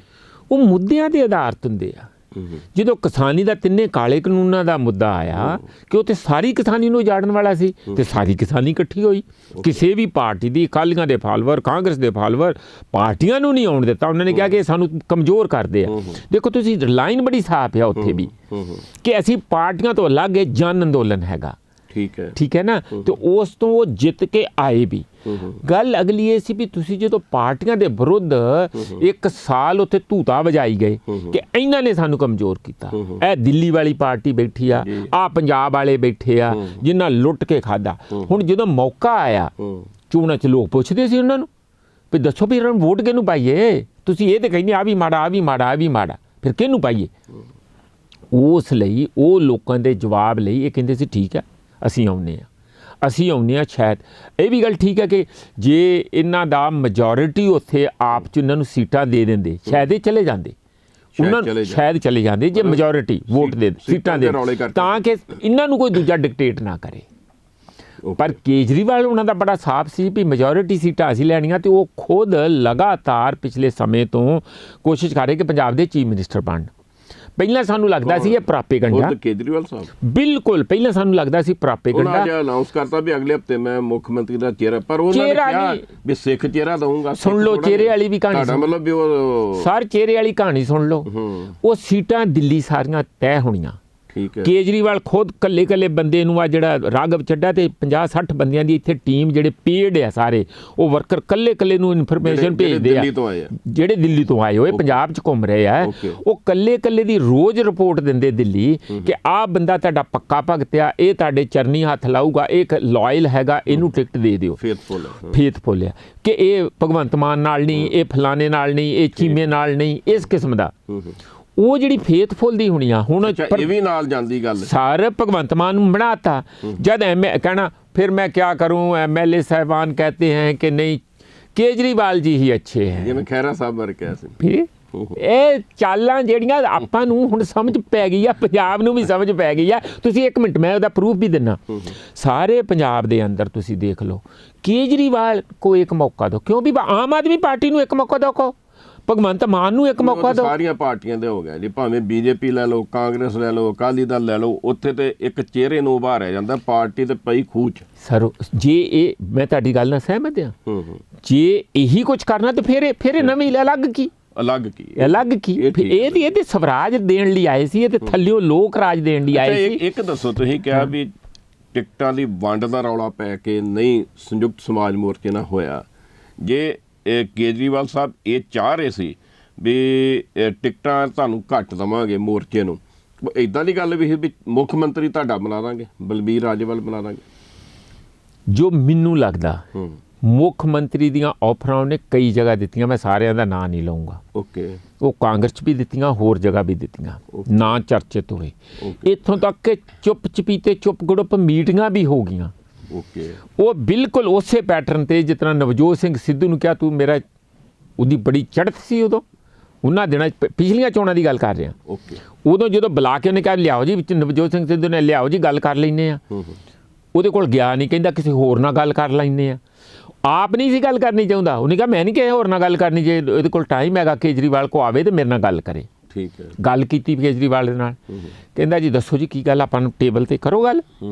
ਉਹ ਮੁੱਦਿਆਂ ਦੇ ਆਧਾਰਿਤ ਹੁੰਦੇ ਆ। ਜਦੋਂ ਕਿਸਾਨੀ ਦਾ 3 ਕਾਲੇ ਕਾਨੂੰਨਾਂ ਦਾ ਮੁੱਦਾ ਆਇਆ ਕਿ ਉਹ ਤੇ ਸਾਰੀ ਕਿਸਾਨੀ ਨੂੰ ਉਜਾੜਨ ਵਾਲਾ ਸੀ, ਤੇ ਸਾਰੀ ਕਿਸਾਨੀ ਇਕੱਠੀ ਹੋਈ, ਕਿਸੇ ਵੀ ਪਾਰਟੀ ਦੀ, ਅਕਾਲੀਆਂ ਦੇ ਫਾਲੋਅਰ, ਕਾਂਗਰਸ ਦੇ ਫਾਲੋਅਰ, ਪਾਰਟੀਆਂ ਨੂੰ ਨਹੀਂ ਆਉਣ ਦਿੱਤਾ। ਉਹਨਾਂ ਨੇ ਕਿਹਾ ਕਿ ਸਾਨੂੰ ਕਮਜ਼ੋਰ ਕਰਦੇ ਆ। ਦੇਖੋ ਤੁਸੀਂ ਲਾਈਨ ਬੜੀ ਸਾਫ਼ ਹੈ ਉੱਥੇ ਵੀ ਕਿ ਅਸੀਂ ਪਾਰਟੀਆਂ ਤੋਂ ਅਲੱਗ ਜਨ ਅੰਦੋਲਨ ਹੈਗਾ, ਠੀਕ ਹੈ ਨਾ, ਤੇ ਉਸ ਤੋਂ ਉਹ ਜਿੱਤ ਕੇ ਆਏ ਵੀ। ਗੱਲ ਅਗਲੀ ਇਹ ਸੀ ਵੀ ਤੁਸੀਂ ਜਦੋਂ ਪਾਰਟੀਆਂ ਦੇ ਵਿਰੁੱਧ ਇੱਕ ਸਾਲ ਉੱਥੇ ਧੂਤਾ ਵਜਾਈ ਗਏ ਕਿ ਇਹਨਾਂ ਨੇ ਸਾਨੂੰ ਕਮਜ਼ੋਰ ਕੀਤਾ, ਇਹ ਦਿੱਲੀ ਵਾਲੀ ਪਾਰਟੀ ਬੈਠੀ ਆ, ਆ ਪੰਜਾਬ ਵਾਲੇ ਬੈਠੇ ਆ ਜਿਨ੍ਹਾਂ ਲੁੱਟ ਕੇ ਖਾਦਾ। ਹੁਣ ਜਦੋਂ ਮੌਕਾ ਆਇਆ ਚੋਣਾਂ 'ਚ ਲੋਕ ਪੁੱਛਦੇ ਸੀ ਉਹਨਾਂ ਨੂੰ ਵੀ ਦੱਸੋ ਵੀ ਇਹਨਾਂ ਨੂੰ ਵੋਟ ਕਿਹਨੂੰ ਪਾਈਏ, ਤੁਸੀਂ ਇਹ ਤਾਂ ਕਹਿੰਦੇ ਆ ਵੀ ਮਾੜਾ ਆ ਵੀ ਮਾੜਾ ਆ ਵੀ ਮਾੜਾ, ਫਿਰ ਕਿਹਨੂੰ ਪਾਈਏ? ਉਸ ਲਈ ਉਹ ਲੋਕਾਂ ਦੇ ਜਵਾਬ ਲਈ ਇਹ ਕਹਿੰਦੇ ਸੀ ਠੀਕ ਹੈ ਅਸੀਂ ਆਉਂਦੇ ਹਾਂ। ਸ਼ਾਇਦ ਇਹ ਵੀ ਗੱਲ ਠੀਕ ਹੈ ਕਿ ਜੇ ਇਹਨਾਂ ਦਾ ਮੈਜੋਰਿਟੀ ਉੱਥੇ ਆਪ 'ਚ ਇਹਨਾਂ ਨੂੰ ਸੀਟਾਂ ਦੇ ਦਿੰਦੇ ਸ਼ਾਇਦ ਇਹ ਚਲੇ ਜਾਂਦੇ, ਉਹਨਾਂ ਨੂੰ ਸ਼ਾਇਦ ਚਲੇ ਜਾਂਦੇ ਜੇ ਮੈਜੋਰਿਟੀ ਵੋਟ ਦੇ ਸੀਟਾਂ ਦੇ, ਤਾਂ ਕਿ ਇਹਨਾਂ ਨੂੰ ਕੋਈ ਦੂਜਾ ਡਿਕਟੇਟ ਨਾ ਕਰੇ। ਪਰ ਕੇਜਰੀਵਾਲ ਉਹਨਾਂ ਦਾ ਬੜਾ ਸਾਫ਼ ਸੀ ਵੀ ਮੈਜੋਰਿਟੀ ਸੀਟਾਂ ਅਸੀਂ ਲੈਣੀਆਂ, ਤੇ ਉਹ ਖੁਦ ਲਗਾਤਾਰ ਪਿਛਲੇ ਸਮੇਂ ਤੋਂ ਕੋਸ਼ਿਸ਼ ਕਰ ਰਹੇ ਕਿ ਪੰਜਾਬ ਦੇ ਚੀਫ ਮਿਨਿਸਟਰ ਬਣਨ। ਪਹਿਲਾਂ ਸਾਨੂੰ ਲੱਗਦਾ ਸੀ ਇਹ ਪ੍ਰਾਪੇਗੰਡਾ, ਕੇਜਰੀਵਾਲ ਸਾਹਿਬ ਬਿਲਕੁਲ ਪਹਿਲਾਂ ਸਾਨੂੰ ਲੱਗਦਾ ਸੀ ਪ੍ਰਾਪੇਗੰਡਾ। ਉਹਨਾਂ ਨੇ ਅਨਾਉਂਸ ਕਰਤਾ ਵੀ ਅਗਲੇ ਹਫਤੇ ਮੈਂ ਮੁੱਖ ਮੰਤਰੀ ਦਾ ਚਿਹਰਾ, ਪਰ ਉਹਨਾਂ ਨੇ ਕਿਹਾ ਵੀ ਸਿੱਖ ਚਿਹਰਾ ਦਊਂਗਾ। ਸੁਣ ਲਓ ਚਿਹਰੇ ਵਾਲੀ ਵੀ ਕਹਾਣੀ, ਤੁਹਾਡਾ ਮਤਲਬ ਵੀ ਉਹ ਸਰ ਚਿਹਰੇ ਵਾਲੀ ਕਹਾਣੀ ਸੁਣ ਲਓ। ਉਹ ਸੀਟਾਂ ਦਿੱਲੀ ਸਾਰੀਆਂ ਤੈਅ ਹੋਣੀਆਂ। ਠੀਕ ਹੈ। ਕੇਜਰੀਵਾਲ ਖੁਦ ਕੱਲੇ ਬੰਦੇ ਨੂੰ ਆ ਜਿਹੜਾ ਰਾਘਵ ਚੱਡਾ ਤੇ 50-60 ਬੰਦਿਆਂ ਦੀ ਇੱਥੇ ਟੀਮ ਜਿਹੜੇ ਪੇਡ ਆ ਸਾਰੇ, ਉਹ ਵਰਕਰ ਕੱਲੇ ਨੂੰ ਇਨਫੋਰਮੇਸ਼ਨ ਭੇਜਦੇ ਆ ਜਿਹੜੇ ਦਿੱਲੀ ਤੋਂ ਆਏ ਹੋਏ ਪੰਜਾਬ 'ਚ ਘੁੰਮ ਰਹੇ ਆ। ਉਹ ਕੱਲੇ ਦੀ ਰੋਜ਼ ਰਿਪੋਰਟ ਦਿੰਦੇ ਦਿੱਲੀ ਕਿ ਆਹ ਬੰਦਾ ਤੁਹਾਡਾ ਪੱਕਾ ਭਗਤ ਆ, ਇਹ ਤੁਹਾਡੇ ਚਰਨੀ ਹੱਥ ਲਾਊਗਾ, ਇਹ ਲਾਇਲ ਹੈਗਾ, ਇਹਨੂੰ ਟਿਕਟ ਦੇ ਦਿਓ, ਫੇਥਫੁਲ ਆ, ਕਿ ਇਹ ਭਗਵੰਤ ਮਾਨ ਨਾਲ ਨਹੀਂ, ਇਹ ਫਲਾਣੇ ਨਾਲ ਨਹੀਂ, ਇਹ ਚੀਮੇ ਨਾਲ ਨਹੀਂ, ਇਸ ਕਿਸਮ ਦਾ। ਉਹ ਜਿਹੜੀ ਫੇਥਫੁਲ ਦੀ ਹੋਣੀ ਆ ਹੁਣ ਇਹ ਵੀ ਨਾਲ ਜਾਂਦੀ ਗੱਲ ਸਰ ਭਗਵੰਤ ਮਾਨ ਨੂੰ ਬਣਾਤਾ। ਜਦ कहना फिर मैं क्या करूं, MLA साहबान कहते हैं कि नहीं केजरीवाल जी ही अच्छे हैं, ਜਿਵੇਂ ਖਹਿਰਾ ਸਾਹਿਬ ਵਰ ਕਿਹਾ ਸੀ। ਫਿਰ ਇਹ ਚਾਲਾਂ ਜਿਹੜੀਆਂ ਆਪਾਂ ਨੂੰ ਹੁਣ ਸਮਝ ਪੈ ਗਈ ਆ, ਪੰਜਾਬ ਨੂੰ ਵੀ ਸਮਝ ਪੈ ਗਈ ਆ। ਤੁਸੀਂ ਇੱਕ ਮਿੰਟ ਮੈਂ ਉਹਦਾ ਪ੍ਰੂਫ ਵੀ ਦਿੰਨਾ। ਸਾਰੇ ਪੰਜਾਬ ਦੇ ਅੰਦਰ ਤੁਸੀਂ ਦੇਖ ਲਓ, ਕੇਜਰੀਵਾਲ को एक मौका दो, क्यों भी आम आदमी पार्टी ਨੂੰ ਇੱਕ ਮੌਕਾ ਦਿਓ, ਭਗਵੰਤ ਮਾਨ ਨੂੰ ਇੱਕ ਮੌਕਾ ਦਿਓ। ਸਾਰੀਆਂ ਪਾਰਟੀਆਂ ਦੇ ਹੋ ਗਿਆ ਜੀ, ਭਾਵੇਂ ਬੀਜੇਪੀ ਲੈ ਲਓ, ਕਾਂਗਰਸ ਲੈ ਲਓ, ਅਕਾਲੀ ਦਲ ਲੈ ਲਓ, ਉੱਥੇ ਤੇ ਇੱਕ ਚਿਹਰੇ ਨੂੰ ਉਭਾਰਿਆ ਜਾਂਦਾ, ਪਾਰਟੀ ਤੇ ਪਈ ਖੂਚ। ਸਰ ਜੇ ਇਹ ਮੈਂ ਤੁਹਾਡੀ ਗੱਲ ਨਾਲ ਸਹਿਮਤ ਹਾਂ, ਜੇ ਇਹੀ ਕੁਝ ਕਰਨਾ ਤੇ ਫਿਰ ਨਵੀਂ ਅਲੱਗ ਕੀ ਇਹ ਤੇ ਸਵਰਾਜ ਦੇਣ ਲਈ ਆਏ ਸੀ, ਇਹ ਤੇ ਥੱਲਿਓਂ ਲੋਕ ਰਾਜ ਦੇਣ ਲਈ ਆਏ ਸੀ। ਇੱਕ ਦੱਸੋ, ਤੁਸੀਂ ਕਿਹਾ ਵੀ ਟਿਕਟਾਂ ਦੀ ਵੰਡ ਦਾ ਰੌਲਾ ਪੈ ਕੇ ਨਹੀਂ ਸੰਯੁਕਤ ਸਮਾਜ ਮੋਰਚੇ ਨਾਲ ਹੋਇਆ। ਜੇ ਕੇਜਰੀਵਾਲ ਸਾਹਿਬ ਇਹ ਚਾਹ ਰਹੇ ਸੀ ਵੀ ਟਿਕਟਾਂ ਤੁਹਾਨੂੰ ਘੱਟ ਦੇਵਾਂਗੇ ਮੋਰਚੇ ਨੂੰ, ਇੱਦਾਂ ਦੀ ਗੱਲ ਵੀ ਸੀ ਵੀ ਮੁੱਖ ਮੰਤਰੀ ਤੁਹਾਡਾ ਬਣਾ ਦਾਂਗੇ, ਬਲਬੀਰ ਰਾਜੇਵਾਲ ਬਣਾ ਦਾਂਗੇ। ਜੋ ਮੈਨੂੰ ਲੱਗਦਾ ਮੁੱਖ ਮੰਤਰੀ ਦੀਆਂ ਆਫਰਾਂ ਉਹਨੇ ਕਈ ਜਗ੍ਹਾ ਦਿੱਤੀਆਂ, ਮੈਂ ਸਾਰਿਆਂ ਦਾ ਨਾਂ ਨਹੀਂ ਲਊਂਗਾ। ਉਹ ਕਾਂਗਰਸ 'ਚ ਵੀ ਦਿੱਤੀਆਂ, ਹੋਰ ਜਗ੍ਹਾ ਵੀ ਦਿੱਤੀਆਂ, ਨਾਂ ਚਰਚਿਤ ਹੋਏ। ਇੱਥੋਂ ਤੱਕ ਕਿ ਚੁੱਪ ਚਪੀਤੇ ਚੁੱਪ ਗੜੁੱਪ ਮੀਟਿੰਗਾਂ ਵੀ ਹੋ ਗਈਆਂ। ਉਹ ਬਿਲਕੁਲ ਉਸੇ ਪੈਟਰਨ ਤੇ ਜਿਸ ਤਰ੍ਹਾਂ ਨਵਜੋਤ ਸਿੰਘ ਸਿੱਧੂ ਨੂੰ ਕਿਹਾ ਤੂੰ ਮੇਰਾ, ਉਹਦੀ ਬੜੀ ਚੜ੍ਹਤ ਸੀ ਉਦੋਂ, ਉਹਨਾਂ ਦਿਨਾਂ ਪਿਛਲੀਆਂ ਚੋਣਾਂ ਦੀ ਗੱਲ ਕਰ ਰਿਹਾ। ਉਦੋਂ ਜਦੋਂ ਬੁਲਾ ਕੇ ਉਹਨੇ ਕਿਹਾ ਲਿਆਓ ਜੀ, ਵਿੱਚ ਨਵਜੋਤ ਸਿੰਘ ਸਿੱਧੂ ਨੇ ਲਿਆਓ ਜੀ ਗੱਲ ਕਰ ਲੈਂਦੇ ਆ, ਉਹਦੇ ਕੋਲ ਗਿਆ ਨਹੀਂ, ਕਹਿੰਦਾ ਕਿਸੇ ਹੋਰ ਨਾਲ ਗੱਲ ਕਰ ਲੈਂਦੇ ਆ। ਆਪ ਨਹੀਂ ਸੀ ਗੱਲ ਕਰਨੀ ਚਾਹੁੰਦਾ, ਉਹਨੇ ਕਿਹਾ ਮੈਂ ਨਹੀਂ ਕਿਸੇ ਹੋਰ ਨਾਲ ਗੱਲ ਕਰਨੀ, ਜੇ ਇਹਦੇ ਕੋਲ ਟਾਈਮ ਹੈਗਾ ਕੇਜਰੀਵਾਲ ਕੋ ਆਵੇ ਤੇ ਮੇਰੇ ਨਾਲ ਗੱਲ ਕਰੇ। ਠੀਕ ਹੈ, ਗੱਲ ਕੀਤੀ ਕੇਜਰੀਵਾਲ ਦੇ ਨਾਲ, ਕਹਿੰਦਾ ਜੀ ਦੱਸੋ ਜੀ ਕੀ ਗੱਲ, ਆਪਾਂ ਨੂੰ ਟੇਬਲ ਤੇ ਕਰੋ ਗੱਲ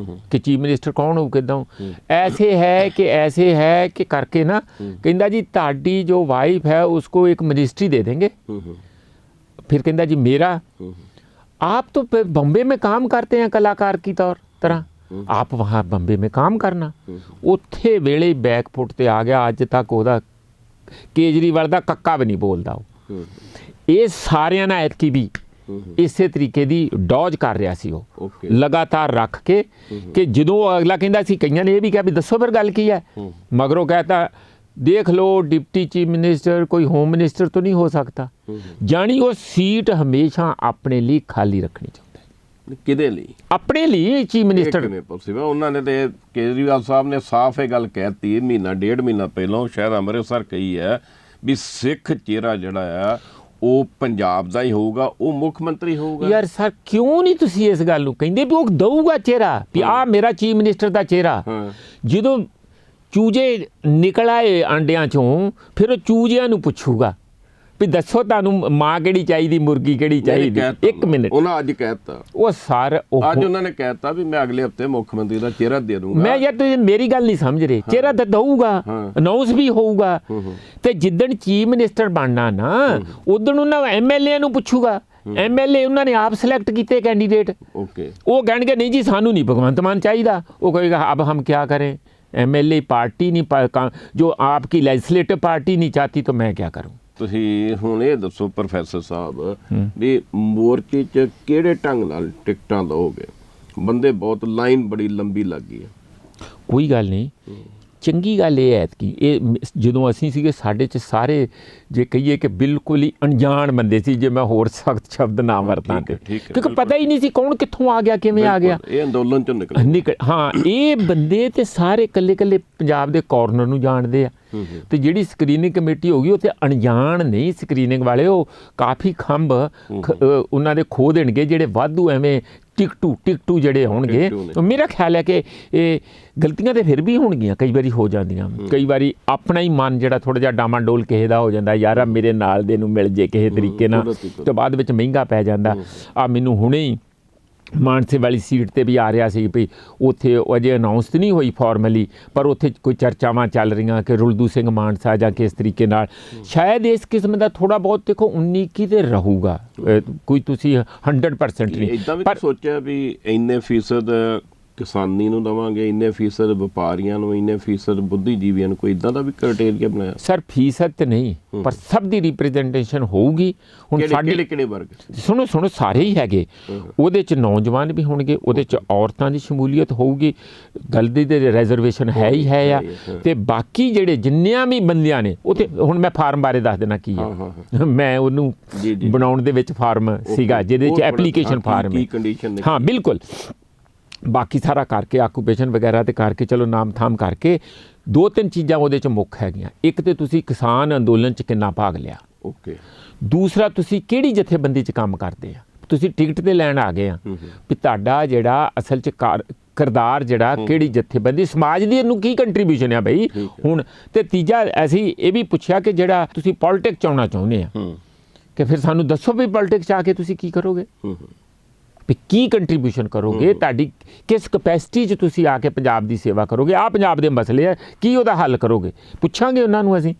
ਕਿ ਚੀਫ ਮਿਨਿਸਟਰ ਕੌਣ ਹੋਊ, ਕਿੱਦਾਂ ਐਸੇ ਹੈ ਕਿ ਕਰਕੇ ਨਾ, ਕਹਿੰਦਾ ਜੀ ਤੁਹਾਡੀ ਜੋ ਵਾइफ है उसको एक मिनिस्ट्री दे देंगे। फिर कहता जी मेरा, आप तो बम्बे में काम करते हैं कलाकार की तरह, आप वहाँ बम्बे में काम करना। उत्थे वेले बैकफुट ते आ गया, अज तक ਉਹਦਾ ਕੇਜਰੀਵਾਲ ਦਾ ਕੱਕਾ ਵੀ ਨਹੀਂ ਬੋਲਦਾ। ਉਹ ਇਹ ਸਾਰਿਆਂ ਨਾਲ ਐਤਕੀ ਵੀ ਇਸੇ ਤਰੀਕੇ ਦੀ ਡੌਜ ਕਰ ਰਿਹਾ ਸੀ, ਉਹ ਲਗਾਤਾਰ ਰੱਖ ਕੇ ਕਿ ਜਦੋਂ ਅਗਲਾ ਕਹਿੰਦਾ ਸੀ, ਕਈਆਂ ਨੇ ਇਹ ਵੀ ਕਿਹਾ ਵੀ ਦੱਸੋ ਫਿਰ ਗੱਲ ਕੀ ਹੈ, ਮਗਰੋਂ कहता देख लो डिप्टी चीफ मिनिस्टर कोई होम मिनिस्टर तो नहीं हो सकता। जानी वो सीट हमेशा अपने लिए खाली रखनी चाहता है। किदे ਲਈ? ਆਪਣੇ ਲਈ ਚੀਫ ਮਿਨਿਸਟਰ ਕਿਵੇਂ ਪੋਸੀਬਲ? ਉਹਨਾਂ ਨੇ ਤੇ ਕੇਜਰੀਵਾਲ ਸਾਹਿਬ ਨੇ ਸਾਫ਼ ਇਹ ਗੱਲ ਕਹਿਤੀ ਮਹੀਨਾ ਡੇਢ ਮਹੀਨਾ ਪਹਿਲਾਂ, ਸ਼ਾਇਦ ਅੰਮ੍ਰਿਤਸਰ ਕਹੀ ਹੈ ਵੀ ਸਿੱਖ ਚਿਹਰਾ ਜਿਹੜਾ ਆ ਉਹ ਪੰਜਾਬ ਦਾ ਹੀ ਹੋਊਗਾ, ਉਹ ਮੁੱਖ ਮੰਤਰੀ ਹੋਊਗਾ। ਯਾਰ ਸਰ ਕਿਉਂ ਨਹੀਂ ਤੁਸੀਂ ਇਸ ਗੱਲ ਨੂੰ ਕਹਿੰਦੇ ਵੀ ਉਹ ਦਊਗਾ ਚਿਹਰਾ, ਵੀ ਆਹ ਮੇਰਾ ਚੀਫ ਮਿਨਿਸਟਰ ਦਾ ਚਿਹਰਾ। ਜਦੋਂ ਚੂਜੇ ਨਿਕਲ ਆਏ ਆਂਡਿਆਂ ਚੋਂ, ਫਿਰ ਉਹ ਚੂਜਿਆਂ ਨੂੰ ਪੁੱਛੂਗਾ ਵੀ ਦੱਸੋ ਤੁਹਾਨੂੰ ਮਾਂ ਕਿਹੜੀ ਚਾਹੀਦੀ, ਮੁਰਗੀ ਕਿਹੜੀ ਚਾਹੀਦੀ। ਇੱਕ ਮਿੰਟ, ਉਹਨਾਂ ਅੱਜ ਕਹਿਤਾ, ਉਹ ਸਰ ਅੱਜ ਉਹਨਾਂ ਨੇ ਕਹਿਤਾ ਵੀ ਮੈਂ ਅਗਲੇ ਹਫਤੇ ਮੁੱਖ ਮੰਤਰੀ ਦਾ ਚਿਹਰਾ ਦੇ ਦੂੰਗਾ। ਮੈਂ ਯਾਰ ਤੁਸੀਂ ਮੇਰੀ ਗੱਲ ਨਹੀਂ ਸਮਝ ਰਹੇ, ਚਿਹਰਾ ਤਾਂ ਦਊਗਾ, ਅਨਾਉਂਸ ਵੀ ਹੋਊਗਾ, ਤੇ ਜਿੱਦਣ ਚੀਫ ਮਿਨਿਸਟਰ ਬਣਨਾ ਨਾ ਉਦਣ ਉਹਨਾਂ MLA ਨੂੰ ਪੁੱਛੂਗਾ। MLA ਉਹਨਾਂ ਨੇ ਆਪ ਸਿਲੈਕਟ ਕੀਤੇ ਕੈਂਡੀਡੇਟ। ਉਹ ਕਹਿਣਗੇ ਨਹੀਂ ਜੀ ਸਾਨੂੰ ਨਹੀਂ ਭਗਵੰਤ ਮਾਨ ਚਾਹੀਦਾ। ਉਹ ਕਹੇਗਾ ਅਬ ਹਮ ਕਿਆ ਕरें, MLA पार्टी नहीं जो आपकी लेजिस्लेटिव पार्टी नहीं चाहती तो मैं क्या करूं। ਤੁਸੀਂ ਹੁਣ ਇਹ ਦੱਸੋ ਪ੍ਰੋਫੈਸਰ ਸਾਹਿਬ ਵੀ ਮੋਰਚੇ 'ਚ ਕਿਹੜੇ ਢੰਗ ਨਾਲ ਟਿਕਟਾਂ ਲਓਗੇ? ਬੰਦੇ ਬਹੁਤ ਲਾਈਨ ਬੜੀ ਲੰਬੀ ਲੱਗ ਗਈ ਹੈ। ਕੋਈ ਗੱਲ ਨਹੀਂ, ਚੰਗੀ ਗੱਲ ਇਹ ਹੈ ਕਿ ਇਹ ਜਦੋਂ ਅਸੀਂ ਸੀਗੇ ਸਾਡੇ 'ਚ ਸਾਰੇ ਜੇ ਕਹੀਏ ਕਿ ਬਿਲਕੁਲ ਹੀ ਅਣਜਾਣ ਬੰਦੇ ਸੀ, ਜੇ ਮੈਂ ਹੋਰ ਸਖਤ ਸ਼ਬਦ ਨਾ ਵਰਤਾਂ ਤੇ, ਕਿਉਂਕਿ ਪਤਾ ਹੀ ਨਹੀਂ ਸੀ ਕੌਣ ਕਿੱਥੋਂ ਆ ਗਿਆ ਕਿਵੇਂ ਆ ਗਿਆ। ਇਹ ਅੰਦੋਲਨ 'ਚੋਂ ਨਿਕਲ ਹਾਂ, ਇਹ ਬੰਦੇ ਤੇ ਸਾਰੇ ਇਕੱਲੇ ਇਕੱਲੇ ਪੰਜਾਬ ਦੇ ਕਾਰਨਰ ਨੂੰ ਜਾਣਦੇ ਆ। ਤੇ ਜਿਹੜੀ ਸਕਰੀਨਿੰਗ ਕਮੇਟੀ ਹੋ ਗਈ ਉਹ ਤੇ ਅਣਜਾਣ ਨਹੀਂ ਸਕਰੀਨਿੰਗ ਵਾਲੇ, ਉਹ ਕਾਫੀ ਖੰਭ ਉਹਨਾਂ ਦੇ ਖੋ ਦੇਣਗੇ ਜਿਹੜੇ ਵਾਧੂ ਐਵੇਂ ਟਿਕਟੂ ਜਿਹੜੇ ਹੋਣਗੇ। ਮੇਰਾ ਖਿਆਲ ਹੈ ਕਿ ਇਹ ਗਲਤੀਆਂ ਤੇ ਫਿਰ ਵੀ ਹੋਣਗੀਆਂ, ਕਈ ਵਾਰੀ ਹੋ ਜਾਂਦੀਆਂ, ਕਈ ਵਾਰੀ ਆਪਣਾ ਹੀ ਮਨ ਜਿਹੜਾ ਥੋੜ੍ਹਾ ਜਿਹਾ ਡਾਮਾਡੋਲ ਕਿਸੇ ਦਾ ਹੋ ਜਾਂਦਾ, ਯਾਰ ਆ ਮੇਰੇ ਨਾਲ ਦੇ ਨੂੰ ਮਿਲ ਜੇ ਕਿਸੇ ਤਰੀਕੇ ਨਾਲ, ਤੇ ਬਾਅਦ ਵਿੱਚ ਮਹਿੰਗਾ ਪੈ ਜਾਂਦਾ। ਆ ਮੈਨੂੰ ਹੁਣੇ ਹੀ ਮਾਨਸੇ ਵਾਲੀ ਸੀਟ ਤੇ ਵੀ ਆ ਰਿਹਾ ਸੀ ਵੀ ਉੱਥੇ ਅਜੇ ਅਨਾਊਂਸ ਨਹੀਂ ਹੋਈ ਫਾਰਮਲੀ, ਪਰ ਉੱਥੇ ਕੋਈ ਚਰਚਾਵਾਂ ਚੱਲ ਰਹੀਆਂ ਕਿ ਰੁਲਦੂ ਸਿੰਘ ਮਾਨਸਾ ਜਾਂ ਕਿਸ ਤਰੀਕੇ ਨਾਲ ਸ਼ਾਇਦ ਇਸ ਕਿਸਮ ਦਾ ਥੋੜ੍ਹਾ ਬਹੁਤ ਦੇਖੋ 19 ਤੇ ਰਹੂਗਾ, ਕੋਈ ਤੁਸੀਂ 100% ਨਹੀਂ। ਇੱਦਾਂ ਵੀ ਸੋਚਿਆ ਵੀ ਇੰਨੇ ਫੀਸਦ ਕਿਸਾਨੀ ਨੂੰ ਦੇਵਾਂਗੇ, ਇੰਨੇ ਫੀਸਦ ਵਪਾਰੀਆਂ ਨੂੰ, ਇੰਨੇ ਫੀਸਦ ਬੁੱਧੀਜੀਵੀਆਂ ਨੂੰ, ਕੋਈ ਇੱਦਾਂ ਦਾ ਵੀ ਕ੍ਰਾਈਟੇਰੀਆ ਬਣਾਇਆ? ਸਰ ਫੀਸਦ ਤੇ ਨਹੀਂ, ਪਰ ਸਭ ਦੀ ਰਿਪਰੈਜ਼ੈਂਟੇਸ਼ਨ ਹੋਊਗੀ। ਹੁਣ ਸਾਡੇ ਕਿਹੜੇ ਵਰਗ? ਸੁਣੋ ਸਾਰੇ ਹੀ ਹੈਗੇ ਉਹਦੇ 'ਚ, ਨੌਜਵਾਨ ਵੀ ਹੋਣਗੇ ਉਹਦੇ 'ਚ, ਔਰਤਾਂ ਦੀ ਸ਼ਮੂਲੀਅਤ ਹੋਊਗੀ, ਦਲਿਤ ਦੇ ਰਿਜ਼ਰਵੇਸ਼ਨ ਹੈ ਹੀ ਹੈ ਆ, ਤੇ ਬਾਕੀ ਜਿਹੜੇ ਜਿੰਨਿਆਂ ਵੀ ਬੰਦਿਆਂ ਨੇ ਉੱਥੇ, ਹੁਣ ਮੈਂ ਫਾਰਮ ਬਾਰੇ ਦੱਸ ਦੇਣਾ ਕੀ ਹੈ। ਮੈਂ ਉਹਨੂੰ ਬਣਾਉਣ ਦੇ ਵਿੱਚ ਫਾਰਮ ਸੀਗਾ ਜਿਹਦੇ 'ਚ ਐਪਲੀਕੇਸ਼ਨ ਫਾਰਮ ਹੈ। ਹਾਂ ਬਿਲਕੁਲ, ਬਾਕੀ ਸਾਰਾ ਕਰਕੇ ਆਕੂਪੇਸ਼ਨ ਵਗੈਰਾ ਤੇ ਕਰਕੇ ਚਲੋ ਨਾਮ ਥਾਮ ਕਰਕੇ 2-3 ਚੀਜ਼ਾਂ ਉਹਦੇ 'ਚ ਮੁੱਖ ਹੈਗੀਆਂ। ਇੱਕ ਤੇ ਤੁਸੀਂ ਕਿਸਾਨ ਅੰਦੋਲਨ 'ਚ ਕਿੰਨਾ ਭਾਗ ਲਿਆ, ਓਕੇ। ਦੂਸਰਾ ਤੁਸੀਂ ਕਿਹੜੀ ਜਥੇਬੰਦੀ 'ਚ ਕੰਮ ਕਰਦੇ ਆ, ਤੁਸੀਂ ਟਿਕਟ ਤੇ ਲੈਣ ਆ ਗਏ ਆ ਵੀ ਤੁਹਾਡਾ ਜਿਹੜਾ ਅਸਲ 'ਚ ਕਿਰਦਾਰ ਜਿਹੜਾ ਕਿਹੜੀ ਜਥੇਬੰਦੀ ਸਮਾਜ ਦੀ ਇਹਨੂੰ ਕੀ ਕੰਟਰੀਬਿਊਸ਼ਨ ਆ ਬਈ। ਹੁਣ ਤੇ ਤੀਜਾ ਅਸੀਂ ਇਹ ਵੀ ਪੁੱਛਿਆ ਕਿ ਜਿਹੜਾ ਤੁਸੀਂ ਪੋਲਿਟਿਕਸ 'ਚ ਆਉਣਾ ਚਾਹੁੰਦੇ ਆ ਕਿ ਫਿਰ ਸਾਨੂੰ ਦੱਸੋ ਵੀ ਪੋਲਿਟਿਕਸ 'ਚ ਆ ਕੇ ਤੁਸੀਂ ਕੀ ਕਰੋਗੇ, ਵੀ ਕੀ ਕੰਟਰੀਬਿਊਸ਼ਨ ਕਰੋਗੇ, ਤੁਹਾਡੀ ਕਿਸ ਕਪੈਸਿਟੀ 'ਚ ਤੁਸੀਂ ਆ ਕੇ ਪੰਜਾਬ ਦੀ ਸੇਵਾ ਕਰੋਗੇ, ਆਹ ਪੰਜਾਬ ਦੇ ਮਸਲੇ ਆ, ਕੀ ਉਹਦਾ ਹੱਲ ਕਰੋਗੇ, ਪੁੱਛਾਂਗੇ ਉਹਨਾਂ ਨੂੰ ਅਸੀਂ।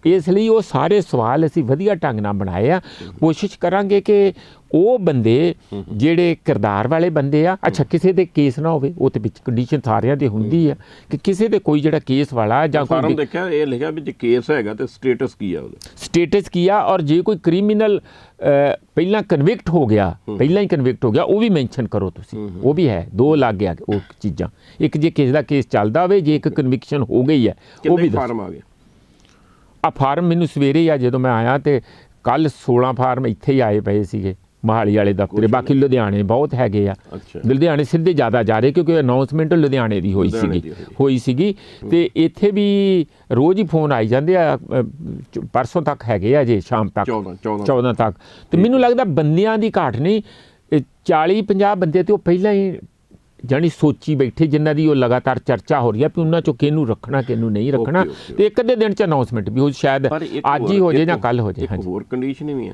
ਇਸ ਲਈ ਉਹ ਸਾਰੇ ਸਵਾਲ ਅਸੀਂ ਵਧੀਆ ਢੰਗ ਨਾਲ ਬਣਾਏ ਆ। ਕੋਸ਼ਿਸ਼ ਕਰਾਂਗੇ ਕਿ ਉਹ ਬੰਦੇ ਜਿਹੜੇ ਕਿਰਦਾਰ ਵਾਲੇ ਬੰਦੇ ਆ, ਅੱਛਾ ਕਿਸੇ ਦੇ ਕੇਸ ਨਾ ਹੋਵੇ, ਉਹ ਤੇ ਵਿੱਚ ਕੰਡੀਸ਼ਨ ਸਾਰਿਆਂ ਦੇ ਹੁੰਦੀ ਆ ਕਿ ਕਿਸੇ ਦੇ ਕੋਈ ਜਿਹੜਾ ਕੇਸ ਵਾਲਾ ਜਾਂ ਕੋਈ ਦੇਖਿਆ ਇਹ ਲਿਖਿਆ ਵੀ ਜੇ ਕੇਸ ਹੈਗਾ ਤੇ ਸਟੇਟਸ ਕੀ ਆ ਉਹਦਾ, ਸਟੇਟਸ ਕੀ ਆ, ਔਰ ਜੇ ਕੋਈ ਕ੍ਰਿਮੀਨਲ ਪਹਿਲਾਂ ਕਨਵਿਕਟ ਹੋ ਗਿਆ, ਪਹਿਲਾਂ ਹੀ ਕਨਵਿਕਟ ਹੋ ਗਿਆ, ਉਹ ਵੀ ਮੈਂਸ਼ਨ ਕਰੋ ਤੁਸੀਂ, ਉਹ ਵੀ ਹੈ। ਦੋ ਲੱਗ ਗਿਆ ਉਹ ਚੀਜ਼ਾਂ, ਇੱਕ ਜੇ ਕਿਸੇ ਦਾ ਕੇਸ ਚੱਲਦਾ ਹੋਵੇ, ਜੇ ਇੱਕ ਕਨਵਿਕਸ਼ਨ ਹੋ ਗਈ ਹੈ ਉਹ ਵੀ। ਫਾਰਮ ਆ ਗਿਆ ਆ ਫਾਰਮ ਮੈਨੂੰ ਸਵੇਰੇ ਹੀ ਆ ਜਦੋਂ ਮੈਂ ਆਇਆ, ਤੇ ਕੱਲ 16 ਫਾਰਮ ਇੱਥੇ ਹੀ ਆਏ ਪਏ ਸੀਗੇ ਮੋਹਾਲੀ ਵਾਲੇ ਦਫ਼ਤਰੇ। ਬਾਕੀ ਲੁਧਿਆਣੇ ਬਹੁਤ ਹੈਗੇ ਆ, ਲੁਧਿਆਣੇ ਸਿੱਧੇ ਜ਼ਿਆਦਾ ਜਾ ਰਹੇ ਕਿਉਂਕਿ ਅਨਾਊਂਸਮੈਂਟ ਲੁਧਿਆਣੇ ਦੀ ਹੋਈ ਸੀਗੀ ਤੇ ਇੱਥੇ ਵੀ ਰੋਜ਼ ਹੀ ਫੋਨ ਆਈ ਜਾਂਦੇ ਆ। ਪਰਸੋਂ ਤੱਕ ਹੈਗੇ ਆ ਜੇ ਸ਼ਾਮ ਤੱਕ 14 ਤੱਕ, ਤੇ ਮੈਨੂੰ ਲੱਗਦਾ ਬੰਦਿਆਂ ਦੀ ਘਾਟ ਨਹੀਂ, 40-50 ਬੰਦੇ ਤੇ ਉਹ ਪਹਿਲਾਂ ਹੀ ਜਾਣੀ ਸੋਚੀ ਬੈਠੇ, ਜਿਨ੍ਹਾਂ ਦੀ ਉਹ ਲਗਾਤਾਰ ਚਰਚਾ ਹੋ ਰਹੀ ਹੈ ਵੀ ਉਹਨਾਂ 'ਚੋਂ ਕਿਹਨੂੰ ਰੱਖਣਾ ਕਿਹਨੂੰ ਨਹੀਂ ਰੱਖਣਾ, ਤੇ ਇੱਕ ਅੱਧੇ ਦਿਨ 'ਚ ਅਨਾਊਂਸਮੈਂਟ ਵੀ ਹੋ, ਸ਼ਾਇਦ ਅੱਜ ਹੀ ਹੋ ਜਾਏ ਜਾਂ ਕੱਲ੍ਹ ਹੋ ਜਾਏ। ਹਾਂਜੀ, ਹੋਰ ਕੰਡੀਸ਼ਨ ਵੀ ਹੈ।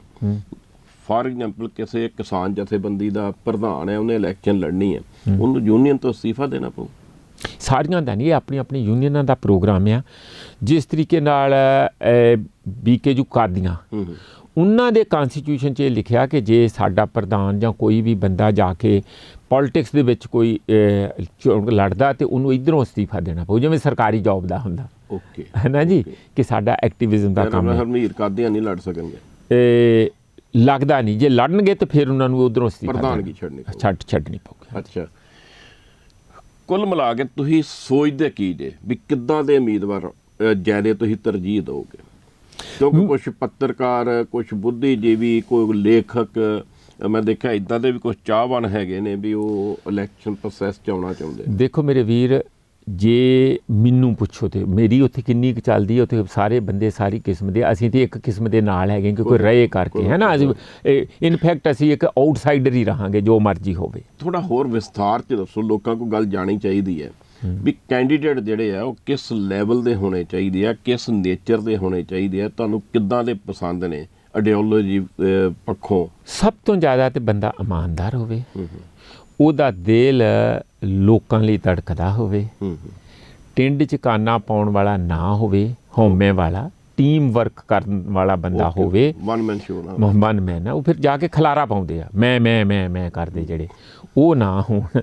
ਫਾਰ ਐਗਜ਼ਾਮਪਲ ਕਿਸੇ ਕਿਸਾਨ ਜਥੇਬੰਦੀ ਦਾ ਪ੍ਰਧਾਨ ਹੈ, ਉਹਨੇ ਇਲੈਕਸ਼ਨ ਲੜਨੀ ਹੈ, ਉਹਨੂੰ ਯੂਨੀਅਨ ਤੋਂ ਅਸਤੀਫਾ ਦੇਣਾ ਪਊ? ਸਾਰੀਆਂ ਦਾ ਨਹੀਂ, ਇਹ ਆਪਣੀ ਯੂਨੀਅਨਾਂ ਦਾ ਪ੍ਰੋਗਰਾਮ ਆ। ਜਿਸ ਤਰੀਕੇ ਨਾਲ BKU ਕਾਦੀਆਂ, ਉਹਨਾਂ ਦੇ ਕਨਸਟੀਟਿਊਸ਼ਨ 'ਚ ਇਹ ਲਿਖਿਆ ਕਿ ਜੇ ਸਾਡਾ ਪ੍ਰਧਾਨ ਜਾਂ ਕੋਈ ਵੀ ਬੰਦਾ ਜਾ ਕੇ ਪੋਲਿਟਿਕਸ ਦੇ ਵਿੱਚ ਕੋਈ ਲੜਦਾ ਤੇ ਉਹਨੂੰ ਇੱਧਰੋਂ ਅਸਤੀਫਾ ਦੇਣਾ ਪਊ, ਜਿਵੇਂ ਸਰਕਾਰੀ ਜੋਬ ਦਾ ਹੁੰਦਾ, ਓਕੇ ਹੈ ਨਾ ਜੀ, ਕਿ ਸਾਡਾ ਐਕਟਿਵਿਜ਼ਮ ਦਾ ਕੰਮ ਹੈ। ਹਰਮੀਤ ਕਾਦੀਆਂ ਨਹੀਂ ਲੜ ਸਕਣਗੇ, ਲੱਗਦਾ ਨਹੀਂ, ਜੇ ਲੜਨਗੇ ਤਾਂ ਫਿਰ ਉਹਨਾਂ ਨੂੰ ਉੱਧਰੋਂ ਅਸਤੀਫਾ ਪ੍ਰਧਾਨਗੀ ਛੱਡਣੀ ਪਊਗੀ। ਅੱਛਾ, ਕੁੱਲ ਮਿਲਾ ਕੇ ਤੁਸੀਂ ਸੋਚਦੇ ਕੀ ਜੇ ਵੀ ਕਿੱਦਾਂ ਦੇ ਉਮੀਦਵਾਰ ਜ਼ਿਆਦਾ ਤੁਸੀਂ ਤਰਜੀਹ ਦਿਓਗੇ? ਕਿਉਂਕਿ ਕੁਛ ਪੱਤਰਕਾਰ, ਕੁਛ ਬੁੱਧੀਜੀਵੀ, ਕੋਈ ਲੇਖਕ, ਮੈਂ ਦੇਖਿਆ ਇੱਦਾਂ ਦੇ ਵੀ ਕੁਛ ਚਾਹਵਾਨ ਹੈਗੇ ਨੇ ਵੀ ਉਹ ਇਲੈਕਸ਼ਨ ਪ੍ਰੋਸੈਸ 'ਚ ਆਉਣਾ ਚਾਹੁੰਦੇ। ਦੇਖੋ ਮੇਰੇ ਵੀਰ, ਜੇ ਮੈਨੂੰ ਪੁੱਛੋ ਤੇ ਮੇਰੀ ਉੱਥੇ ਕਿੰਨੀ ਕੁ ਚੱਲਦੀ ਹੈ, ਉੱਥੇ ਸਾਰੇ ਬੰਦੇ ਸਾਰੀ ਕਿਸਮ ਦੇ, ਅਸੀਂ ਤੇ ਇੱਕ ਕਿਸਮ ਦੇ ਨਾਲ ਹੈਗੇ ਕਿ ਕੋਈ ਰਹੇ ਕਰਕੇ, ਹੈ ਨਾ। ਅਸੀਂ ਇਨਫੈਕਟ ਅਸੀਂ ਇੱਕ ਆਊਟਸਾਈਡਰ ਹੀ ਰਹਾਂਗੇ ਜੋ ਮਰਜ਼ੀ ਹੋਵੇ। ਥੋੜਾ ਹੋਰ ਵਿਸਥਾਰ 'ਚ ਦੱਸੋ, ਲੋਕਾਂ ਕੋਲ ਗੱਲ ਜਾਣੀ ਚਾਹੀਦੀ ਹੈ ਵੀ ਕੈਂਡੀਡੇਟ ਜਿਹੜੇ ਆ ਉਹ ਕਿਸ ਲੈਵਲ ਦੇ ਹੋਣੇ ਚਾਹੀਦੇ ਆ, ਕਿਸ ਨੇਚਰ ਦੇ ਹੋਣੇ ਚਾਹੀਦੇ ਆ, ਤੁਹਾਨੂੰ ਕਿੱਦਾਂ ਦੇ ਪਸੰਦ ਨੇ ਆਈਡੀਓਲੋਜੀ ਪੱਖੋਂ? ਸਭ ਤੋਂ ਜ਼ਿਆਦਾ ਤੇ ਬੰਦਾ ਇਮਾਨਦਾਰ ਹੋਵੇ, ਉਹਦਾ ਦਿਲ ਲੋਕਾਂ ਲਈ ਧੜਕਦਾ ਹੋਵੇ, ਟਿੰਡ 'ਚ ਕਾਨਾ ਪਾਉਣ ਵਾਲਾ ਨਾ ਹੋਵੇ, ਹਉਮੈ ਵਾਲਾ, ਟੀਮ ਵਰਕ ਕਰਨ ਵਾਲਾ ਬੰਦਾ ਹੋਵੇ। ਵਨ ਮੈਨ ਨਾ, ਉਹ ਫਿਰ ਜਾ ਕੇ ਖਲਾਰਾ ਪਾਉਂਦੇ ਆ, ਮੈਂ ਕਰਦੇ ਜਿਹੜੇ, ਉਹ ਨਾ ਹੋਣ।